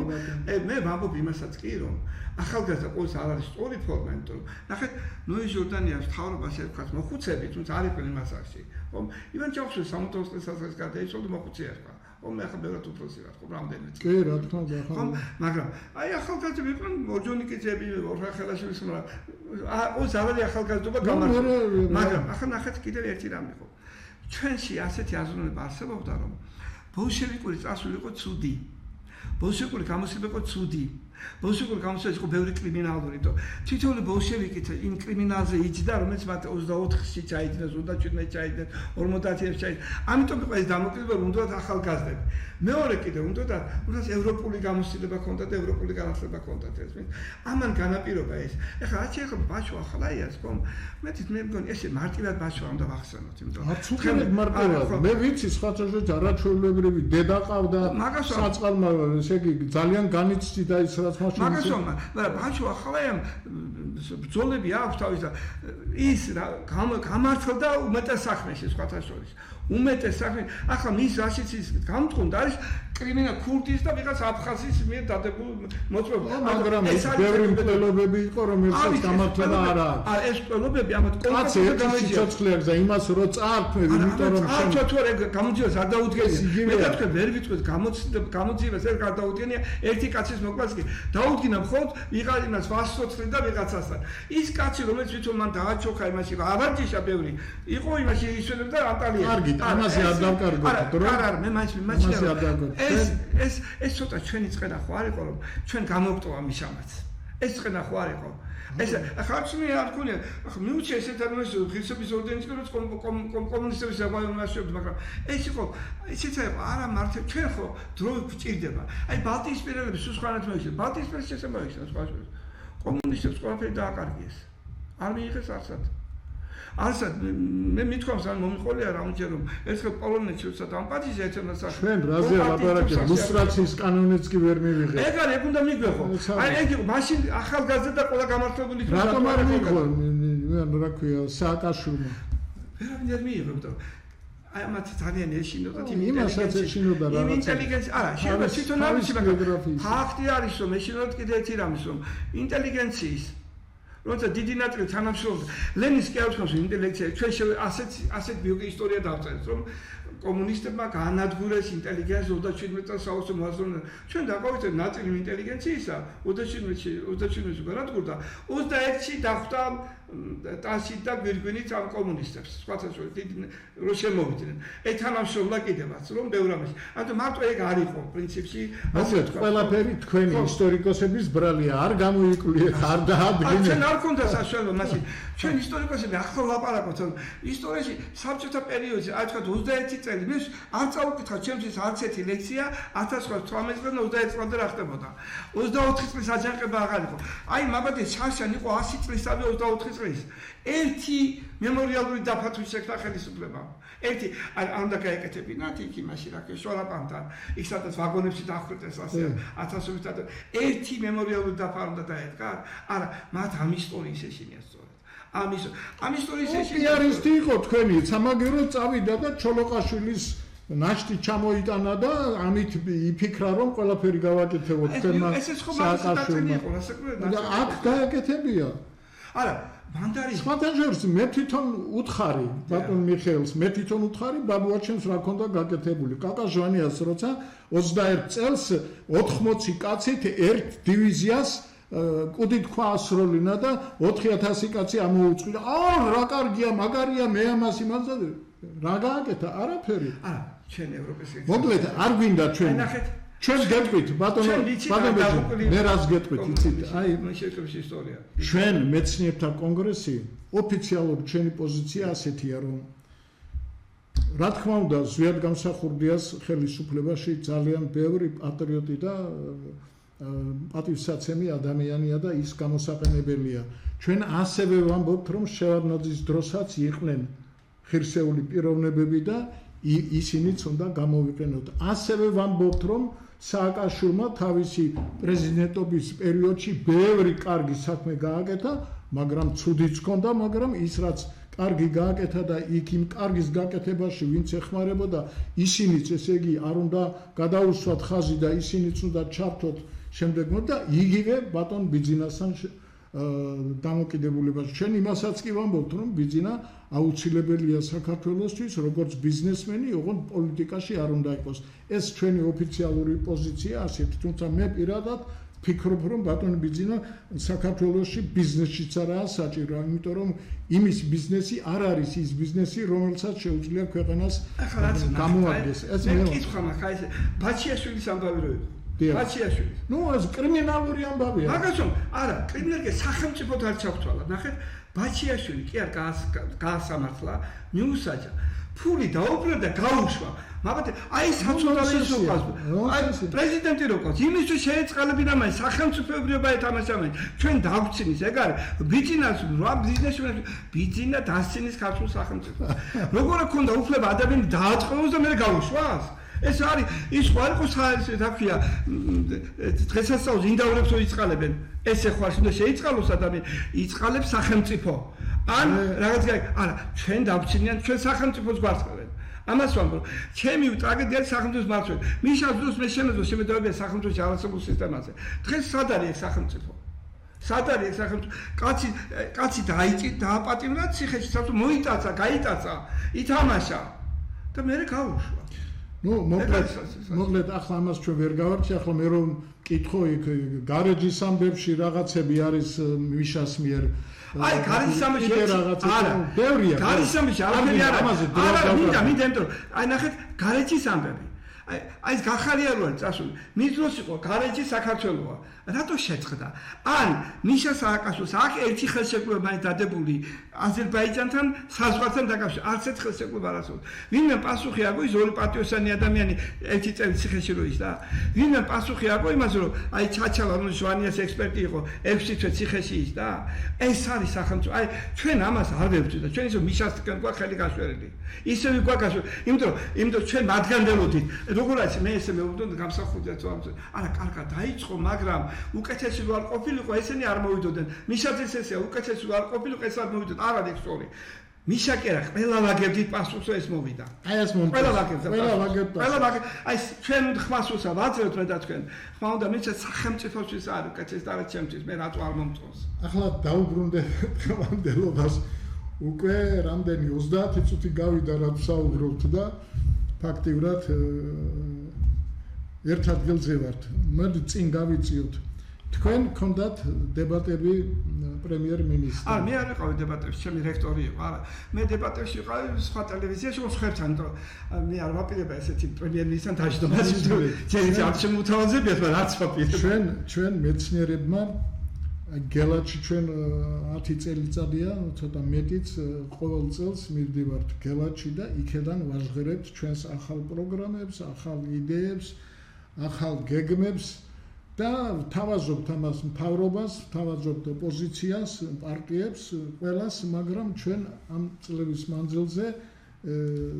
მე ვამბობ იმასაც კი რომ ახალგაზრდა ყოველს არ არის სწორი ფორმა იმიტომ რომ ნახეთ ნოე ჟორდანიას მთავრობას ერქვათ მოხუცები თუმცა არ იყვნენ იმ ასაკში ხო ივან ჯავშის 60 წლის ასაკში გადაიცვალა მოხუცი ერქვა ხო მე ახლა ბევრად უფროსი ვარ ხო რამდენი წელი კი რა თქმა უნდა ხო მაგრამ აი ახალგაზრდები იყვნენ ორჯონიკიძეები ორხელაშვილის ყოველს არის ახალგაზრდობა გამარჯვება მაგრამ ახლა ნახეთ კიდევ ერთი რამე ხო ჩვენში ასეთი აზროვნება არსებობდა რომ ბოლშევიკური წასული იყო ცუდი ბოლშევიკური გამოსება იყო ცუდი ბოლშევიკური გამოსება იყო ბევრი კრიმინალური და თითოეული ბოლშევიკი იმ კრიმინალზე იჯდა რომელიც მათ 24-ში ჩაიდგინეს 37-ში ჩაიდგინეს 50-ში ჩაიდგინეს ამიტომ იყო ეს დამოკიდებულება რომ უნდათ ახალგაზრდები მეორე კიდე უნდათ ევროპული გამოცდილება ქონდათ და ევროპული განათლება ქონდათ ეს ამან განაპირობა ეს ეხლა რაც შეიძლება ბაშო ახალაიას ხომ მე მგონი ესე მარტივად ბაშო უნდა ვახსენოთ იმიტომ არც უყურებ მარტივად მე ვიცი სხვათა არაჩვეულებრივი დედა ყავდა საწყალმა ესე იგი ძალიან განიცდიდა ის რაც მაგასო მაგრამ ბაშო ახალაიამ ბრძოლები აქვს თავის და ის გამართლდა უმეტეს საქმეში სხვათა შორის უმეტეს საქმე ახლა მის რაშიც ის გამწონდა არის კრიმინალ ქურდის და ვიღაც აფხაზის მიერ დადებულ მოწმობა მაგრამ ეს ბევრი მკვლელობები იყო რომელსაც გამართლება არ აქვს არა ეს მკვლელობები ამათ კონკრეტულად გამიჯიებს და იმას რო წაართმევ იმიტომ რომ შენ თუ რა გამოძიებას არ დაუდგენია მე თქვენ ვერ ვიტყვით გამოძიებას ვერ გადაუდგენია ერთი კაცის მოკლას კი დაუდგინა მხოლოდ ვიღაც იმას ვასწოცხლი და ვიღაცასთან ის კაცი რომელიც თვითონ მან დააჩოხა იმაში ავარჯიშა ბევრი იყო იმაში ისვენებდა ანტალიაში კარგი ამაზე არ დავკარგოთ რომ არა მე მაინც არ დავკარგოთ ეს ცოტა ჩვენი წენა ხო არ იყო რომ ჩვენ გამოვტოვა მისამაც ეს წენა ხო არ იყო ეს ხარცმი არ ქონია ახლა მიუჩე ესეთ ადამიანს ღირსების ორდენის კროს კომუნისტების ზაგვაიომაშობთ მაგრამ ეს იყო ისიც არა მართლა ჩვენ ხო დრო გვჭირდება აი ბალტიისპირელები სულ სხვანაირად მოიხსნა ბალტიისპირელის შესაძლოა მოიხსნა სხვა კომუნისტებს ყველაფერი დააკარგიეს არ მიიღეს არსად მე მithქვამს ან მომიყოლია რამჯერ რომ ერთხელ პოლონეთში უცად ამპათიზა ეთერნა სახე ჩვენ რაზე ლაპარაკობთ ლუსტრაციის კანონიც კი ვერ მივიღეთ ეგ არის ეგ უნდა მიგვეხო აი ეგ იყო მაშინ ახალგაზრდა და ყველა გამართლებული იყო რატომ არ მიიღო რა ქვია სააკაშვილმა ვერავინ არ მიიღო აი ამათ ძალიან ეშინოდა იმასაც ეშინოდა რა ინტელიგენცია არა შეიძლება თვითონ არ ვიცი მაგრამ ფაქტი არის რომ ეშინოდა კიდე ერთი რამის რომ ინტელიგენციის როცა დიდი ნაწილი თანამშრომლობდა ლენის კი აღნიშნავს ინტელექტია ჩვენ ასეთ ბიოგეისტორია დავწერეთ რომ კომუნისტებმა განადგურეს ინტელიგენცია 27 საუკუნეში მოაზროვნა ჩვენ დაყავით ნაწილი ინტელიგენციისა 27-ში განადგურდა 21-ში დახვდა ტანსით და გვირგვინით ამ კომუნისტებს სხვათა შორის დიდი რო შემოვიდნენ ეთანამშრომლა კიდევაც რომ ბევრ ამაში ანუ მარტო ეგ არ იყო პრინციპში ასე ყველაფერი თქვენი ისტორიკოსების ბრალია არ გამოიკვლიეთ არ დაადგინეთ ჩვენ არ ქონდა საშუალება მაშინ ჩვენ ისტორიკოსები ახლა ლაპარაკობთ რომ ისტორიაში საბჭოთა პერიოდში აი თქვა 21 წელი მე არ წავუკითხა ჩემთვის არც ერთი ლექცია 1918 წლიდან 21 წლამდე რა ხდებოდა 24 წლის აჯანყება აღარ იყო აი მაგათი შანშან იყო 100 წლისავე 24 წლის ერთი მემორიალური დაფათვის შექმნა ხელისუფლება ერთი არ უნდა გაეკეთებინათ იქ იმაში რა ქვია შორაპანთან იქ სადაც ვაგონებში დახვდეს ასე 1000-ობით ერთი მემორიალური დაფა უნდა დაედგა არა მათ ამ ისტორიის ეშინია სწორედ ამ ისტორიის ეშინია პიარისტი იყო თქვენი სამაგერო წავიდა და ჩოლოყაშვილის ნაშტი ჩამოიტანა და ამით იფიქრა რომ ყველაფერი გავაკეთებოთ თქვენმა სააკაშვილმა და აქ გააკეთებია არა მანდარი სხვათა შორის მე თვითონ უთხარი ბატონ მიხეილს მე თვითონ უთხარი ბაბუაჩემს რა ქონდა გაკეთებული კაკა ჟვანიას როცა 21 წელს 80 კაცით ერთ დივიზიას კუდით ქვა ასროლინა და 4000 კაცი ამოუწყდა რა კარგია მაგარია მე ამას იმაზე რა გააკეთა არაფერი არა ჩვენ ევროპის მოკლედ არ გვინდა ჩვენ ჩვენ გეტყვით ბატონო მე რას გეტყვით იცით აი შეეკრების ისტორია ჩვენ მეცნიერთა კონგრესი ოფიციალურად ჩვენი პოზიცია ასეთია რომ რა თქმა უნდა ზვიად გამსახურდიას ხელისუფლებაში ძალიან ბევრი პატრიოტი და პატივსაცემი ადამიანია და ის გამოსაყენებელია ჩვენ ასევე ვამბობთ რომ შევარდნაძის დროსაც იყვნენ ხირსეული პიროვნებები და ისინიც უნდა გამოვიყენოთ. ასევე ვამბობთ, რომ სააკაშვილმა თავისი პრეზიდენტობის პერიოდში ბევრი კარგი საქმე გააკეთა, მაგრამ ცუდიც ჰქონდა, მაგრამ ის რაც კარგი გააკეთა და იქ იმ კარგის გაკეთებაში ვინც ეხმარებოდა, ისინიც ესე იგი არ უნდა გადაუსვათ ხაზი და ისინიც უნდა ჩართოთ შემდეგმო და იგივე ბატონ ბიძინასთან დამოკიდებულებაში. ჩვენ იმასაც კი ვამბობთ, რომ ბიძინა აუცილებელია საქართველოსთვის, როგორც ბიზნესმენი, ოღონდ პოლიტიკაში არ უნდა იყოს. ეს ჩვენი ოფიციალური პოზიცია ასეთი, თუმცა მე პირადად ვფიქრობ, რომ ბატონ ბიძინა საქართველოში ბიზნესშიც არაა საჭირო, იმიტომ რომ იმის ბიზნესი არ არის ის ბიზნესი, რომელსაც შეუძლია ქვეყანას გამოადგეს. ეს მე მკითხვა მაგ აი ბაჩიაშვილის ამბავი რო იყო. ბაჩიაშვილი. ნუ ეს კრიმინალური ამბავია. მაგასო, არა, კრიმინალური სახელმწიფო არ ჩავთვალა. ნახეთ, ბაჩიაშვილი კი არ გაასამართლა, მიუსაჯა. ფული დაუბრუნდა და გაუშვა. მაგრამ აი საწოლავის უკას. აი პრეზიდენტი როგორც იმისთვის შეეწყალებინა მას სახელმწიფოებრიობა ეთამაშამენ. ჩვენ დავწინის, ეგ არის ბიძინას რა ბიზნესმენი ბიძინა დასცინის ქართულ სახელმწიფოს. როგორ ქონდა უფლება ადამიანი დააწყოს და მე გაუშვას? ეს არის ის ხო არ იყო საერთოდ აფია დღესასწაულს ინდავრებს რო იწყალებენ ესე ხო არ უნდა შეიწყალოს ადამიანი იწყალებს სახელმწიფო ან რაღაც არა ჩვენ დავწინიან ჩვენ სახელმწიფოს გვარცხავენ ამას ვამბობ ჩემი ტრაგედია სახელმწიფოს მარცხვენ მიშას დროს მე შემედავებია სახელმწიფოს არასებულ სისტემაზე დღეს სად არის ეს სახელმწიფო სად არის ეს სახელმწიფო კაცი დააპატიმრა ციხეში საერთოდ მოიტაცა გაიტაცა ითამაშა და მე გავუშვა ნუ მოკლედ ახლა ამას ჩვენ ვერ გავარჩი ახლა მე რომ მკითხო იქ გარეჯის ამბებში რაღაცები არის მიშას მიერ აი გარეჯის ამბებში არა ბევრია გარეჯის ამბებში არაფერი არ არის არა მინდა იმიტომ აი ნახეთ გარეჯის ამბები აი ეს გახარიაროა წასული მის დროს იყო გარეჯი საქართველოა რატო შეწყდა ან მიშა სააკაშვილს აქ ერთი ხელშეკრულება მაინც დადებული აზერბაიჯანთან საზღვართან დაკავშირებით არც ერთ ხელშეკრულება არ არსებობს ვინმე პასუხი აგო ის ორი პატიოსანი ადამიანი ერთი წელი ციხეში რო ის და ვინმე პასუხი აგო იმაზე რომ აი ჩაჩალა რომ ჟვანიას ექსპერტი იყო 6 თვე ციხეში ის და ეს არის სახელმწიფო აი ჩვენ ამას არ ვებრძვით და ჩვენ ისე მიშასთან გვაქვს ხელი გაშვერილი ისევ გვაქვს იმიტომ ჩვენ მათგანდელოდით როგორ არის მე ესე მეუბნები გამსახურდია თუ არა კარგად დაიწყო მაგრამ უკეთესი რო არ ყოფილიყო ესენი არ მოვიდოდნენ მიშაძის ესეა უკეთესი რო არ ყოფილიყო ეს არ მოვიდოდ არ არის სწორი მიშა კი არა ყველა ლაგებდით პასუხს ეს მოვიდა აი ეს მომწონს ყველა ლაგებდა აი ჩვენ ხმასულსა ვაძლევთ მე და თქვენ ხმა უნდა მიშა სახელმწიფოსთვის არ უკეთეს და რა ჩემთვის მე რატო არ მომწონს ახლა დაუბრუნდეთ ხმამდელობას უკვე რამდენი 30 წუთი გავიდა რა ვსაუბრობთ და ფაქტიურად ერთ ადგილზე ვართ მოდი წინ გავიწიოთ თქვენ გქონდათ დებატები პრემიერ-მინისტრთან არა მე არ ვიყავი დებატებში ჩემი რექტორი იყო არა მე დებატებში ვიყავი სხვა ტელევიზიაში ხერხთან მე არ ვაპირება ესეთი პრემიერ-მინისტრთან დაждდომას ჯერჯერობით არ შემოთავაზებიათ მაგრამ არც ვაპირებ ჩვენ მეცნიერებმა გელათში ჩვენ 10 წელიწადია ცოტა მეტიც ყოველ წელს მივდივართ გელათში და იქედან ვაჟღერებთ ჩვენს ახალ პროგრამებს, ახალ იდეებს, ახალ გეგმებს და ვთავაზობთ ამას მთავრობას, ვთავაზობთ ოპოზიციას, პარტიებს, ყველას, მაგრამ ჩვენ ამ წლების მანძილზე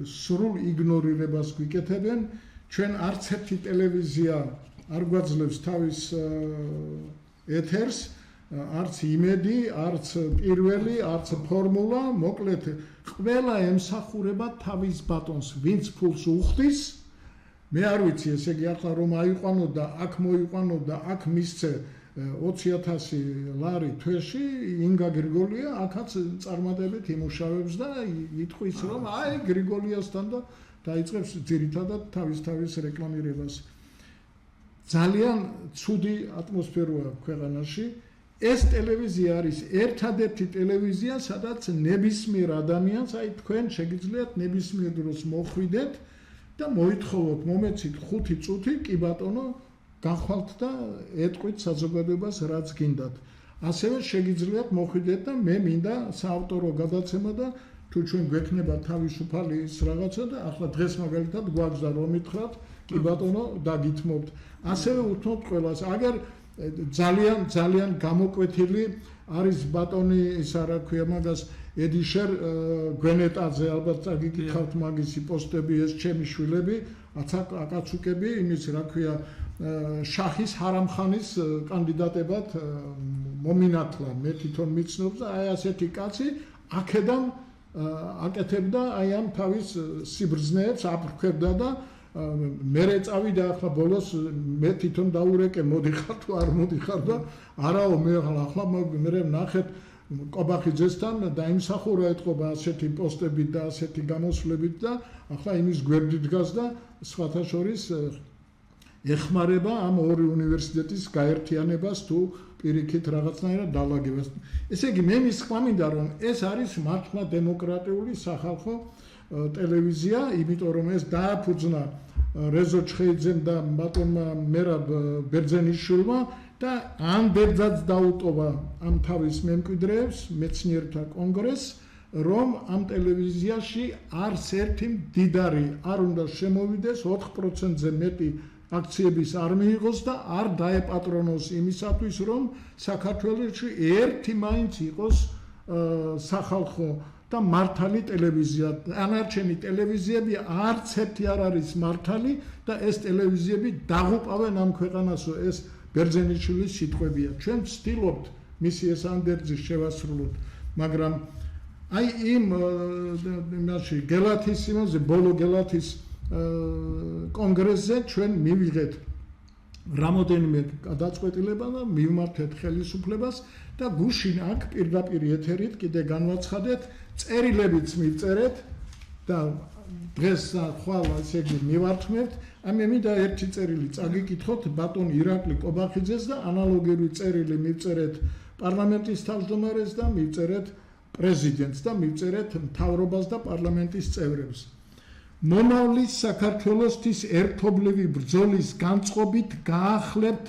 სრულ იგნორირებას გვიკეთებენ. ჩვენ არც ერთი ტელევიზია არ გვაძლევს თავის ეთერს არც იმედი, არც პირველი, არც ფორმულა, მოკლედ ყველა ემსახურება თავის ბატონს, ვინც ფულს უხდის. მე არ ვიცი, ესე იგი ახლა რომ აიყვანო და აქ მოიყვანო და აქ მისცე 20,000 ლარი თვეში, ინგა გრიგოლია აქაც წარმატებით იმუშავებს და იტყვის რომ აი გრიგოლიასთან და დაიწყებს ძირითადად თავის რეკლამირებას. ძალიან ცუდი ატმოსფეროა ქვეყანაში. ეს ტელევიზია არის ერთადერთი ტელევიზია, სადაც ნებისმიერ ადამიანს, აი თქვენ შეგიძლიათ ნებისმიერ დროს მოხვიდეთ და მოითხოვოთ, მომეცით 5 წუთი, კი ბატონო, გახვალთ და ეტყვით საზოგადოებას რაც გინდათ. ასევე შეგიძლიათ მოხვიდეთ და მე მინდა საავტორო გადაცემა და თუ ჩვენ გვექნება თავისუფალი ის რაღაცა და ახლა დღეს მაგალითად გვაქვს და რომ მითხრათ, კი ბატონო, დაგითმობთ. ასევე უთმობთ ყველას, აგერ ძალიან გამოკვეთილი არის ბატონი ისა რა ქვია მაგას ედიშერ გვენეტაძე ალბათ წაგიკითხავთ მაგისი პოსტები ეს ჩემი შვილები აკაცუკები იმის რა ქვია შაჰის ჰარამხანის კანდიდატებად მომინათლა მე თვითონ მიცნობს და აი ასეთი კაცი აქედან აკეთებდა აი ამ თავის სიბრძნეებს აფრქვებდა და მე წავიდა ახლა ბოლოს მე თვითონ დაურეკე მოდიხარ თუ არ მოდიხარ და არაო მე ახლა მე ნახეთ კობახიძესთან დაიმსახურა ეთყობა ასეთი პოსტებით და ასეთი გამოსვლებით და ახლა იმის გვერდით დგას და სხვათა შორის ეხმარება ამ ორი უნივერსიტეტის გაერთიანებას თუ პირიქით რაღაცნაირად დალაგებას. ესე იგი მე მისხმა მინდა რომ ეს არის მართლა დემოკრატიული სახალხო ტელევიზია, იმიტომ რომ ეს დააფუძნა რეზო ჩხეიძემ და ბატონმა მერაბ ბერძენიშვილმა და ამ ბერძაც დაუტოვა ამ თავის მემკვიდრეებს მეცნიერთა კონგრესს რომ ამ ტელევიზიაში არც ერთი მდიდარი არ უნდა შემოვიდეს 4%-ზე მეტი აქციების არ მიიღოს და არ დაეპატრონოს იმისათვის რომ საქართველოში ერთი მაინც იყოს სახალხო და მართალი ტელევიზია. ანარჩენი ტელევიზიები არც ერთი არ არის მართალი და ეს ტელევიზიები დაღუპავენ ამ ქვეყანასო ეს ბერძენიშვილის სიტყვებია. ჩვენ ვცდილობთ მისი ეს ანდერძი შევასრულოთ, მაგრამ აი იმ იმაში გელათის იმაზე ბოლო გელათის კონგრესზე ჩვენ მივიღეთ რამოდენიმე გადაწყვეტილება და მივმართეთ ხელისუფლებას და გუშინ აქ პირდაპირ ეთერით კიდე განვაცხადეთ წერილებიც მივწერეთ და დღეს ხვალ ესე იგი მივართმევთ მე მინდა ერთი წერილი წაგიკითხოთ ბატონ ირაკლი კობახიძეს და ანალოგიური წერილი მივწერეთ პარლამენტის თავმჯდომარეს და მივწერეთ პრეზიდენტს და მივწერეთ მთავრობას და პარლამენტის წევრებს. მომავლის საქართველოსთვის ერთობლივი ბრძოლის განწყობით გაახლებთ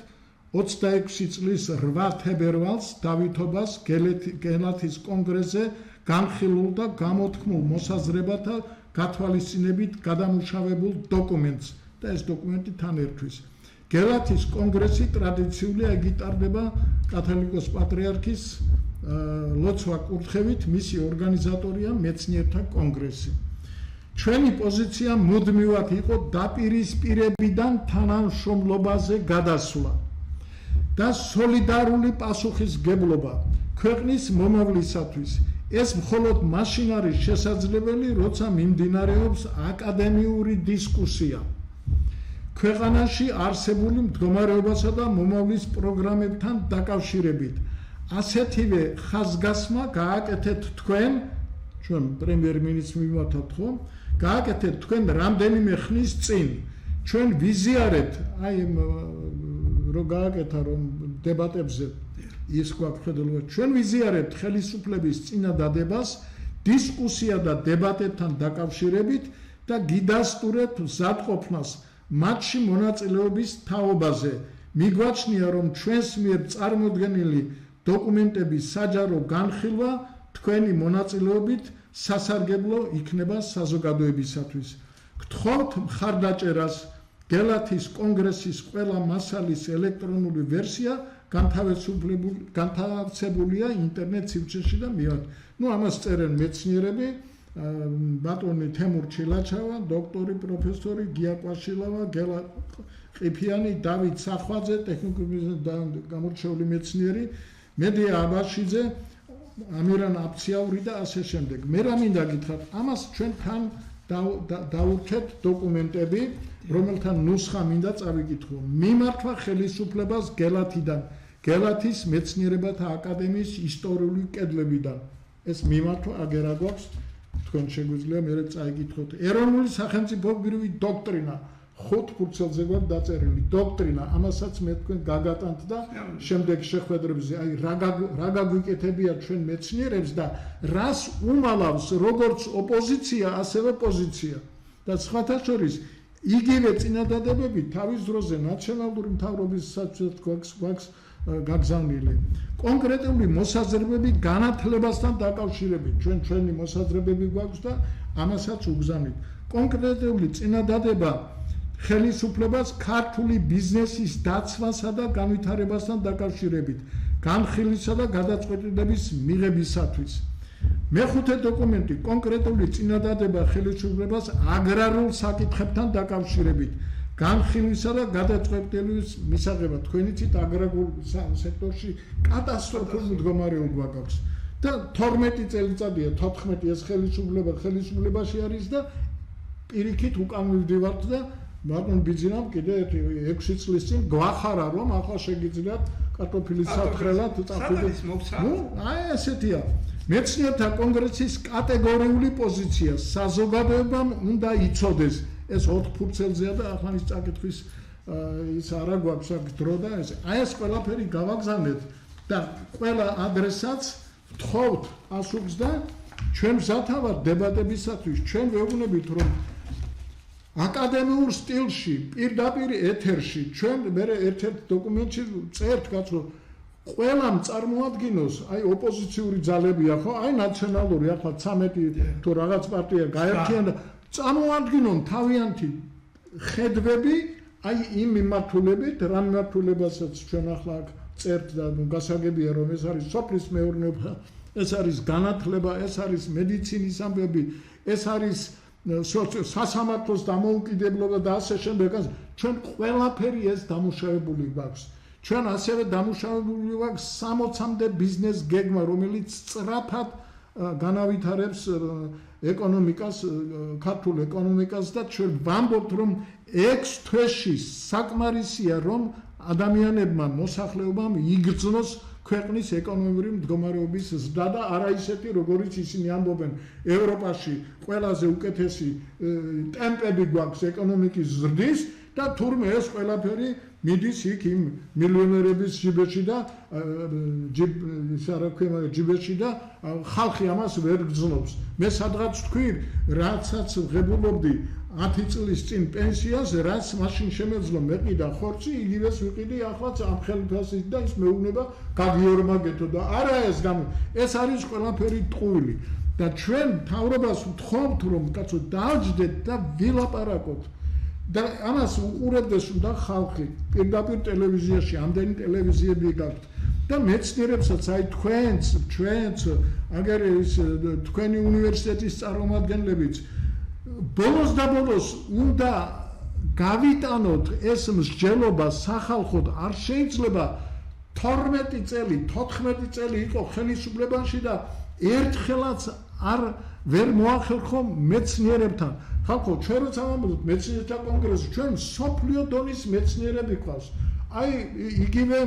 26 წლის 8 თებერვალს დავითობას გელათის კონგრესზე განხილულ და გამოთქმულ მოსაზრებათა გათვალისწინებით გადამუშავებულ დოკუმენტს და ეს დოკუმენტი თან ერთვის. გელათის კონგრესი ტრადიციულია იგი ტარდება კათოლიკოს პატრიარქის ლოცვა კურთხევით მისი ორგანიზატორია მეცნიერთა კონგრესი. ჩვენი პოზიცია მუდმივად იყო დაპირისპირებიდან თანამშრომლობაზე გადასვლა და სოლიდარული პასუხისგებლობა ქვეყნის მომავლისათვის. ეს მხოლოდ მაშინ არის შესაძლებელი, როცა მიმდინარეობს აკადემიური დისკუსია ქვეყანაში არსებული მდგომარეობასა და მომავლის პროგრამებთან დაკავშირებით. ასეთივე ხაზგასმა გააკეთეთ თქვენ, ჩვენ პრემიერ-მინისტრს მივმართავთ ხო? გააკეთეთ თქვენ რამდენიმე ხნის წინ. ჩვენ ვიზიარეთ, აი რო გააკეთა რომ დებატებზე ის გვაქვს ხედელობა. ჩვენ ვიზიარებთ ხელისუფლების წინადადებას დისკუსია და დებატებთან დაკავშირებით და გიდასტურებთ მზადყოფნას მათში მონაწილეობის თაობაზე. მიგვაჩნია რომ ჩვენს მიერ წარმოდგენილი დოკუმენტების საჯარო განხილვა თქვენი მონაწილეობით სასარგებლო იქნება საზოგადოებისათვის. გთხოვთ მხარდაჭერას გელათის კონგრესის ყველა მასალის ელექტრონული ვერსია განთავსებულია ინტერნეტ სივრცეში და მივად. ამას წერენ მეცნიერები, ბატონი თემურ ჩილაჩავა, დოქტორი პროფესორი გია კვაშილავა, გელა ყიფიანი, დავით სახვაძე, ტექნიკური გამორჩეული მეცნიერი, მედია აბაშიძე, ამირან აფციაური და ასე შემდეგ. მე რა მინდა გითხრათ, ამას ჩვენ თან დავურჩეთ დოკუმენტები, რომელთან ნუსხა მინდა წავიკითხო. მიმართვა ხელისუფლებას გელათიდან, გელათის მეცნიერებათა აკადემიის ისტორიული კედლებიდან. ეს მიმართვა აგერა გვაქვს, თქვენ შეგვიძლია მე წაიკითხოთ. ეროვნული სახელმწიფოებრივი დოქტრინა 5 ფურცელზე გვაქვს დაწერილი დოქტრინა, ამასაც მე თქვენ გაგატანთ და შემდეგ შეხვედრებზე აი რა გაგვიკეთებია ჩვენ მეცნიერებს და რას უმალავს როგორც ოპოზიცია, ასევე პოზიცია. და სხვათა შორის იგივე წინადადებები თავის დროზე ნაციონალური მთავრობის საჩუქრად გვაქვს გაგზავნილი. კონკრეტული მოსაზრებები განათლებასთან დაკავშირებით ჩვენი მოსაზრებები გვაქვს და ამასაც უგზავნით. კონკრეტული წინადადება ხელისუფლებას ქართული ბიზნესის დაცვასა და განვითარებასთან დაკავშირებით განხილვისა და გადაწყვეტილების მიღებისათვის. მეხუთე დოკუმენტი კონკრეტული წინადადება ხელისუფლებას აგრარულ საკითხებთან დაკავშირებით განხილვისა და გადაწყვეტილების მისაღებად. თქვენი ცით აგრარულ სექტორში კატასტროფული მდგომარეობა გაქვს და 12 წელიწადია 14 ეს ხელისუფლებაში არის და პირიქით უკან ვივდივართ და ბატონ ბიძინამ კიდე 6 წლის წინ გვახარა რომ ახლა შეგიძლიათ კარტოფილის საფრთხელად წახვიდეთ. აი ესეთია. მეცნიერთა კონგრესის კატეგორიული პოზიცია საზოგადოებამ უნდა იცოდეს. ეს 4 ფურცელზეა და ახლა ის წაკითხვის ის არა გვაქვს აქ დრო და ეს. აი ეს ყველაფერი გავაგზავნეთ და ყველა ადრესატს ვთხოვთ ასუქს და ჩვენ მზათა ვართ დებატებისათვის. ჩვენ ვეუბნებით რომ აკადემიურ სტილში, პირდაპირ ეთერში, ჩვენ მე ერთ-ერთ დოკუმენტში წერთ კაცო, ყველამ წარმოადგინოს, აი ოპოზიციური ძალებია ხო, აი ნაციონალური ახლა 13 თუ რაღაც პარტია გაერთიანდა, წარმოადგინონ თავიანთი ხედვები, აი იმ მიმართულებით, რა მიმართულებასაც ჩვენ ახლა აქ წერთ და გასაგებია რომ ეს არის სოფლის მეურნეობა, ეს არის განათლება, ეს არის მედიცინის ამბები, ეს არის სასამართლოს დამოუკიდებლობა და ასე შემდეგ. ჩვენ ყველაფერი ეს დამუშავებული გვაქვს. ჩვენ ასევე დამუშავებული გვაქვს 60-მდე ბიზნეს გეგმა, რომელიც სწრაფად განავითარებს ეკონომიკას, ქართულ ეკონომიკას და ჩვენ ვამბობთ რომ 6 თვეში საკმარისია რომ ადამიანებმა, მოსახლეობამ იგრძნოს ქვეყნის ეკონომიკური მდგომარეობის ზრდა და არა ისეთი როგორიც ისინი ამბობენ ევროპაში ყველაზე უკეთესი ტემპები გვაქვს ეკონომიკის ზრდის და თურმე ეს ყველაფერი მიდის იქ იმ მილიონერების ჯიბეში და ჯიბეში და ხალხი ამას ვერ გრძნობს. მე სადღაც თქვი რაცაც ღებულობდი 10 წლის წინ პენსიას, რაც მაშინ შემეძლო მეყიდა ხორცი, იგივეს ვიყიდი ახლაც ამ ხელფასით და ის მეუბნება გაგიორმაგეთო და არა ეს არის ყველაფერი ტყუილი და ჩვენ მთავრობას ვთხოვთ რომ კაცო დააჯდეთ და ვილაპარაკოთ და ამას უყურებდეს უნდა ხალხი პირდაპირ ტელევიზიაში ამდენი ტელევიზიები გაქვთ და მეცნიერებსაც აი ჩვენც აგერ ის თქვენი უნივერსიტეტის წარმომადგენლებიც ბოლოს და ბოლოს უნდა გავიტანოთ ეს მსჯელობა სახალხოდ არ შეიძლება 12 წელი 14 წელი იყო ხელისუფლებაში და ერთხელაც არ ვერ მოახერხო მეცნიერებთან ხალხო ჩვენ როცა ვამბობთ მეცნიერთა კონგრესში ჩვენ სოფლიო დონის მეცნიერები ყავს აი იგივე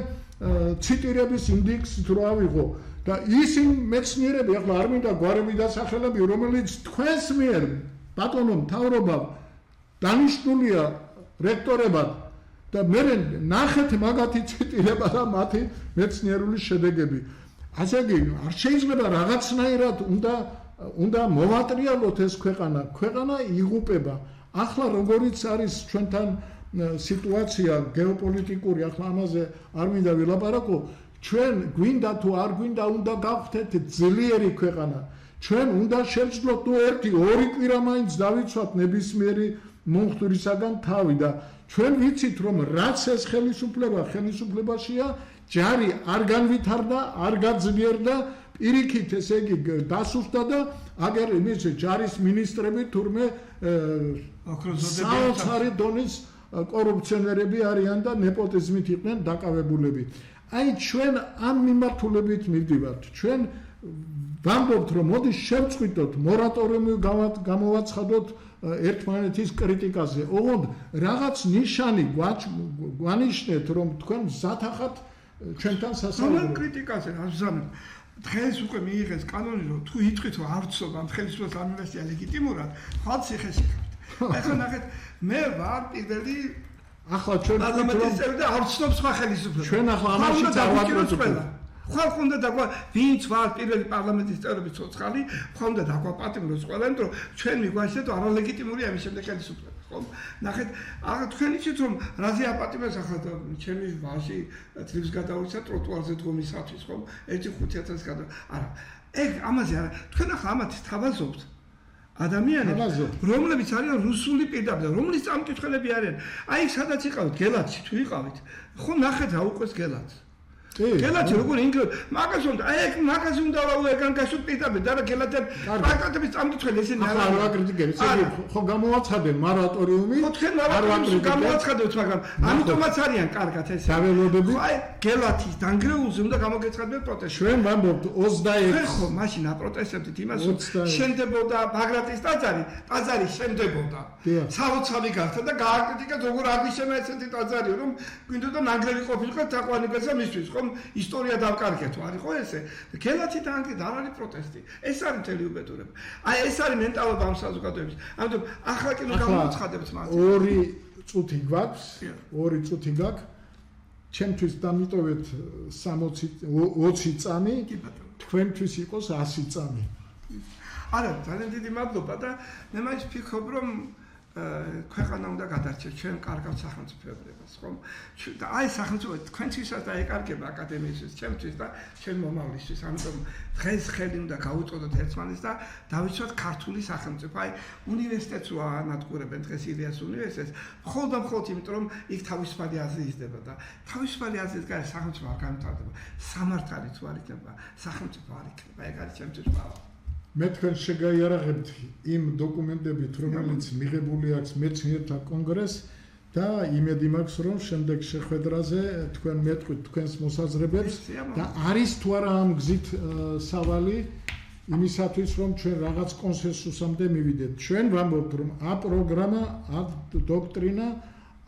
ციტირების ინდექსით რო ავიღო და ისინი მეცნიერები ახლა არ მინდა გვარები დასახელები რომელიც თქვენს მიერ ბატონო მთავრობა დანიშნულია რექტორებად და მე ნახეთ მაგათი ციტირება და მათი მეცნიერული შედეგები. ასე იგი არ შეიძლება რაღაცნაირად უნდა მოვატრიალოთ ეს ქვეყანა იღუპება. ახლა როგორიც არის ჩვენთან სიტუაცია გეოპოლიტიკური, ახლა ამაზე არ მინდა ვილაპარაკო, ჩვენ გვინდა თუ არ გვინდა უნდა გავხდეთ ძლიერი ქვეყანა. ჩვენ უნდა შევძლოთ თუ 1-2 კვირა მაინც დავიცვათ ნებისმიერი მომხდვრისაგან თავი და ჩვენ ვიცით რომ რაც ეს ხელისუფლებაშია ჯარი არ განვითარდა, არ გაძლიერდა, პირიქით ესე იგი დასუსტდა და აგერ იმის ჯარის მინისტრები თურმე საოცარი დონის კორუფციონერები არიან და ნეპოტიზმით იყვნენ დაკავებულები. აი ჩვენ ამ მიმართულებით მივდივართ. ჩვენ ვამბობთ რომ მოდი შევწყვიტოთ მორატორიუმი გამოვაცხადოთ ერთმანეთის კრიტიკაზე. ოღონდ რაღაც ნიშანი გვანიშნეთ რომ თქვენ მზათახად ჩვენთან სასწავლებლად. კრიტიკაზე აბზანებ. დღეს უკვე მიიღეს კანონი რომ თუ იტყვით რომ არ ვცნობ ამ ხელისუფლების ამნესტია ლეგიტიმურად, ხალხს იხესიქავთ. ახლა ნახეთ მე ვარ პირველი ახლა ჩვენ პარლამენტის წევრი და არ ვცნობ სხვა ხელისუფლებას. ჩვენ ახლა ამაში წავაკვირდებით. ხალხ უნდა დაგვა ვინც ვარ პირველი პარლამენტის წევრების ცოცხალი, ხალხ უნდა დაგვაპატიმროს ყველა, იმიტომ რომ ჩვენ მიგვაჩნდეთ რომ არალეგიტიმურია ამის შემდეგ ხელისუფლება. ხო? ნახეთ, ახლა თქვენ იცით რომ რაზე აპატიმრებს ახლა ჩემი ვაჟი თრიფს გადავიცა ტროტუარზე დგომისათვის, ხო? 1-5,000 გადა. არა. ეგ ამაზე არა. თქვენ ახლა ამათ თავაზობთ. ადამიანებს, რომლებიც არიან რუსული პირდაპირ, რომლის წამკითხველები არიან. აი სადაც იყავით, გელათში თუ იყავით, ხო ნახეთ რა უყვეს გელათს. გელათი როგორ ინგლისურად მაგას უნდა აი ეგ მაგას უნდა ვეგან გასულ პირდაპირ და გელათი პრაქტიკების წამკითხველი ესენი არა აკრიტიკებს ხო გამოაცხადნენ მორატორიუმი ხო თქვენ მორატორიუმს გამოაცხადებთ მაგრამ ამიტომაც არიან კარგად ეს დაველოდები აი გელათის დანგრეულზე უნდა გამოგეცხადებათ პროტესტი ჩვენ ვამბობთ 26 ხო მაშინ აპროტესტებდით იმას რომ შენდებოდა ბაგრატის ტაძარი შენდებოდა სალოცავი გახდა და გააკრიტიკეთ როგორ აღიშენა ესეთი ტაძარი რომ გვინდოდა ნანგრევი ყოფილიყო თაყვანიკაცა მისთვის ხო ისტორია დავკარგეთო არის ხო ესე გელათი დაანგრეთ არ არის პროტესტი ეს არის მთელი უბედურება აი ეს არის მენტალობა ამ საზოგადოების ამიტომ ახლა კი გამოუცხადებთ მას 2 წუთი გვაქვს 2 წუთი გაქვს ჩემთვის დამიტოვეთ 20 წამი თქვენთვის იყოს 100 წამი არა ძალიან დიდი მადლობა და მე მაინც ვფიქრობ რომ ქვეყანა უნდა გადარჩეს ჩვენ კარგავ სახელმწიფოებას ხომ და აი სახელმწიფო თქვენთვისაც დაეკარგება აკადემიისთვის ჩემთვის და ჩემ მომავლისთვის ამიტომ დღეს ხელი უნდა გაუწოდოთ ერთმანეთს და დავიცვათ ქართული სახელმწიფო აი უნივერსიტეტს რო ანადგურებენ დღეს ილიას უნივერსიტეტს მხოლოდ იმიტომ რომ იქ თავისუფალი აზრი იზრდება და თავისუფალი აზრის გარშე სახელმწიფო არ განვითარდება სამართალი თუ არ იქნება სახელმწიფო არ იქნება ეგ არის ჩემთვის მრავალი მე თქვენ შეგაიარაღებთ იმ დოკუმენტებით, რომელიც მიღებული აქვს მეცნიერთა კონგრესს და იმედი მაქვს, რომ შემდეგ შეხვედრაზე თქვენ მეტყვით თქვენს მოსაზრებებს და არის თუ არა ამ გზით სავალი იმისათვის, რომ ჩვენ რაღაც კონსენსუსამდე მივიდეთ. ჩვენ ვამბობთ, რომ ა პროგრამა, ა დოქტრინა,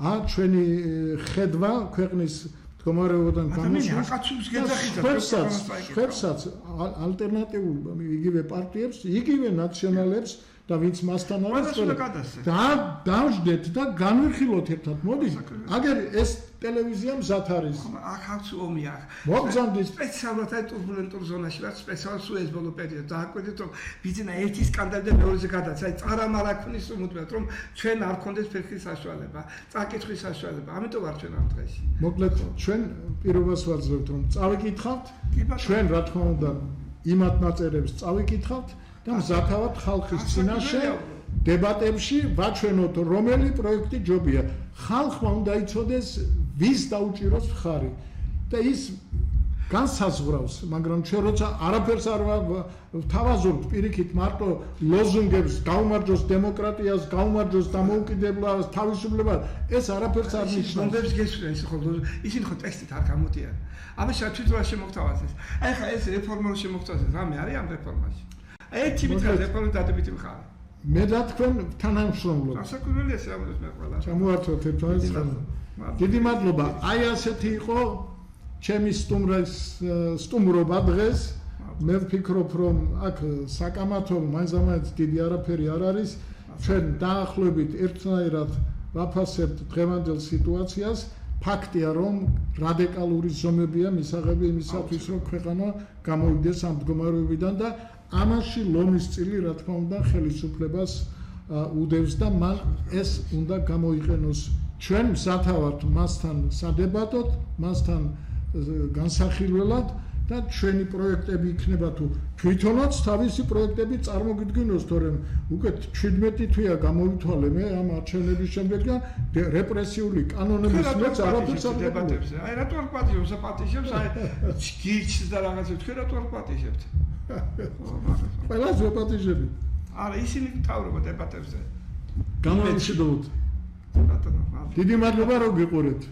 ა ჩვენი ხედვა ქვეყნის მდგომარეობიდან გამოსვლას ხერხსაც ალტერნატიულ იგივე პარტიებს, იგივე ნაციონალებს და ვინც მასთან არის და დავждეთ და განვიხილოთ ერთად. მოდი, აგერ ეს ტელევიზია მზად არის. აქ აქვს ომი აქ. მოგზავნით სპეციალურად აი ტურბულენტურ ზონაში რაც სპეციალურად სულ ეს ბოლო პერიოდი დააკვირდით რომ ბიძინა ერთი სკანდალი და მეორეზე გადაცა. აი წარამარაქმნის უმუდმეთ რომ ჩვენ არ გქონდეს ფერხის საშუალება, წაკითხვის საშუალება. ამიტომ არ ჩვენ ამ დღეში. მოკლედ ჩვენ პირობას ვაძლევთ რომ წავიკითხავთ. ჩვენ რა თქმა უნდა იმათ ნაწერებს წავიკითხავთ და მზათავად ხალხის წინაშე დებატებში ვაჩვენოთ რომელი პროექტი ჯობია. ხალხმა უნდა იცოდეს ვის დაუჭიროს მხარი და ის განსაზღვრავს, მაგრამ ჩვენ როცა არაფერს არ ვთავაზობთ პირიქით მარტო ლოზუნგებს გაუმარჯოს დემოკრატიას, გაუმარჯოს დამოუკიდებლობას, თავისუფლებას, ეს არაფერს არ ნიშნავს. მომდებს გესვენ ის ხო ისინი ხო ტექსტით არ გამოდიან. ამაში თვითონ არ შემოგთავაზეს. აი ხა ეს რეფორმა შემოგთავაზეს, რამე არის ამ რეფორმაში. ერთი მითხრა რეფორმის დადებითი მხარე. მე და თქვენ თანამშრომლობთ. ასაკურველია ამას მე ყველა. ჩამოართვეთ ერთმანეთს. დიდი მადლობა. აი ასეთი იყო ჩემი სტუმრობა დღეს. მე ვფიქრობ რომ აქ საკამათო მაინც დიდი არაფერი არ არის. ჩვენ დაახლოებით ერთნაირად ვაფასებთ დღევანდელ სიტუაციას. ფაქტია რომ რადიკალური ზომებია მისაღები იმისათვის რომ ქვეყანა გამოვიდეს ამ მდგომარეობიდან და ამაში ლომის წილი რა თქმა უნდა ხელისუფლებას უდევს და მან ეს უნდა გამოიყენოს. ჩვენ მზათავართ მასთან სადებატოდ, მასთან განსახილველად და ჩვენი პროექტები იქნება თუ თვითონაც თავისი პროექტები წარმოგიდგინოს, თორემ უკვე 17 თვეა გამოვითვალე მე ამ არჩევნების შემდეგ და რეპრესიული კანონების მეც არაფერს არ დებატებზე. აი რატო არ პატიჟებს აპატიჟებს აი გიჩს და რაღაცებს თქვენ რატო არ პატიჟებთ? ყველას ვაპატიჟები. არა ისინი თავრობა დებატებზე. გამომშვიდობთ. დიდი მადლობა რომ გიყურეთ.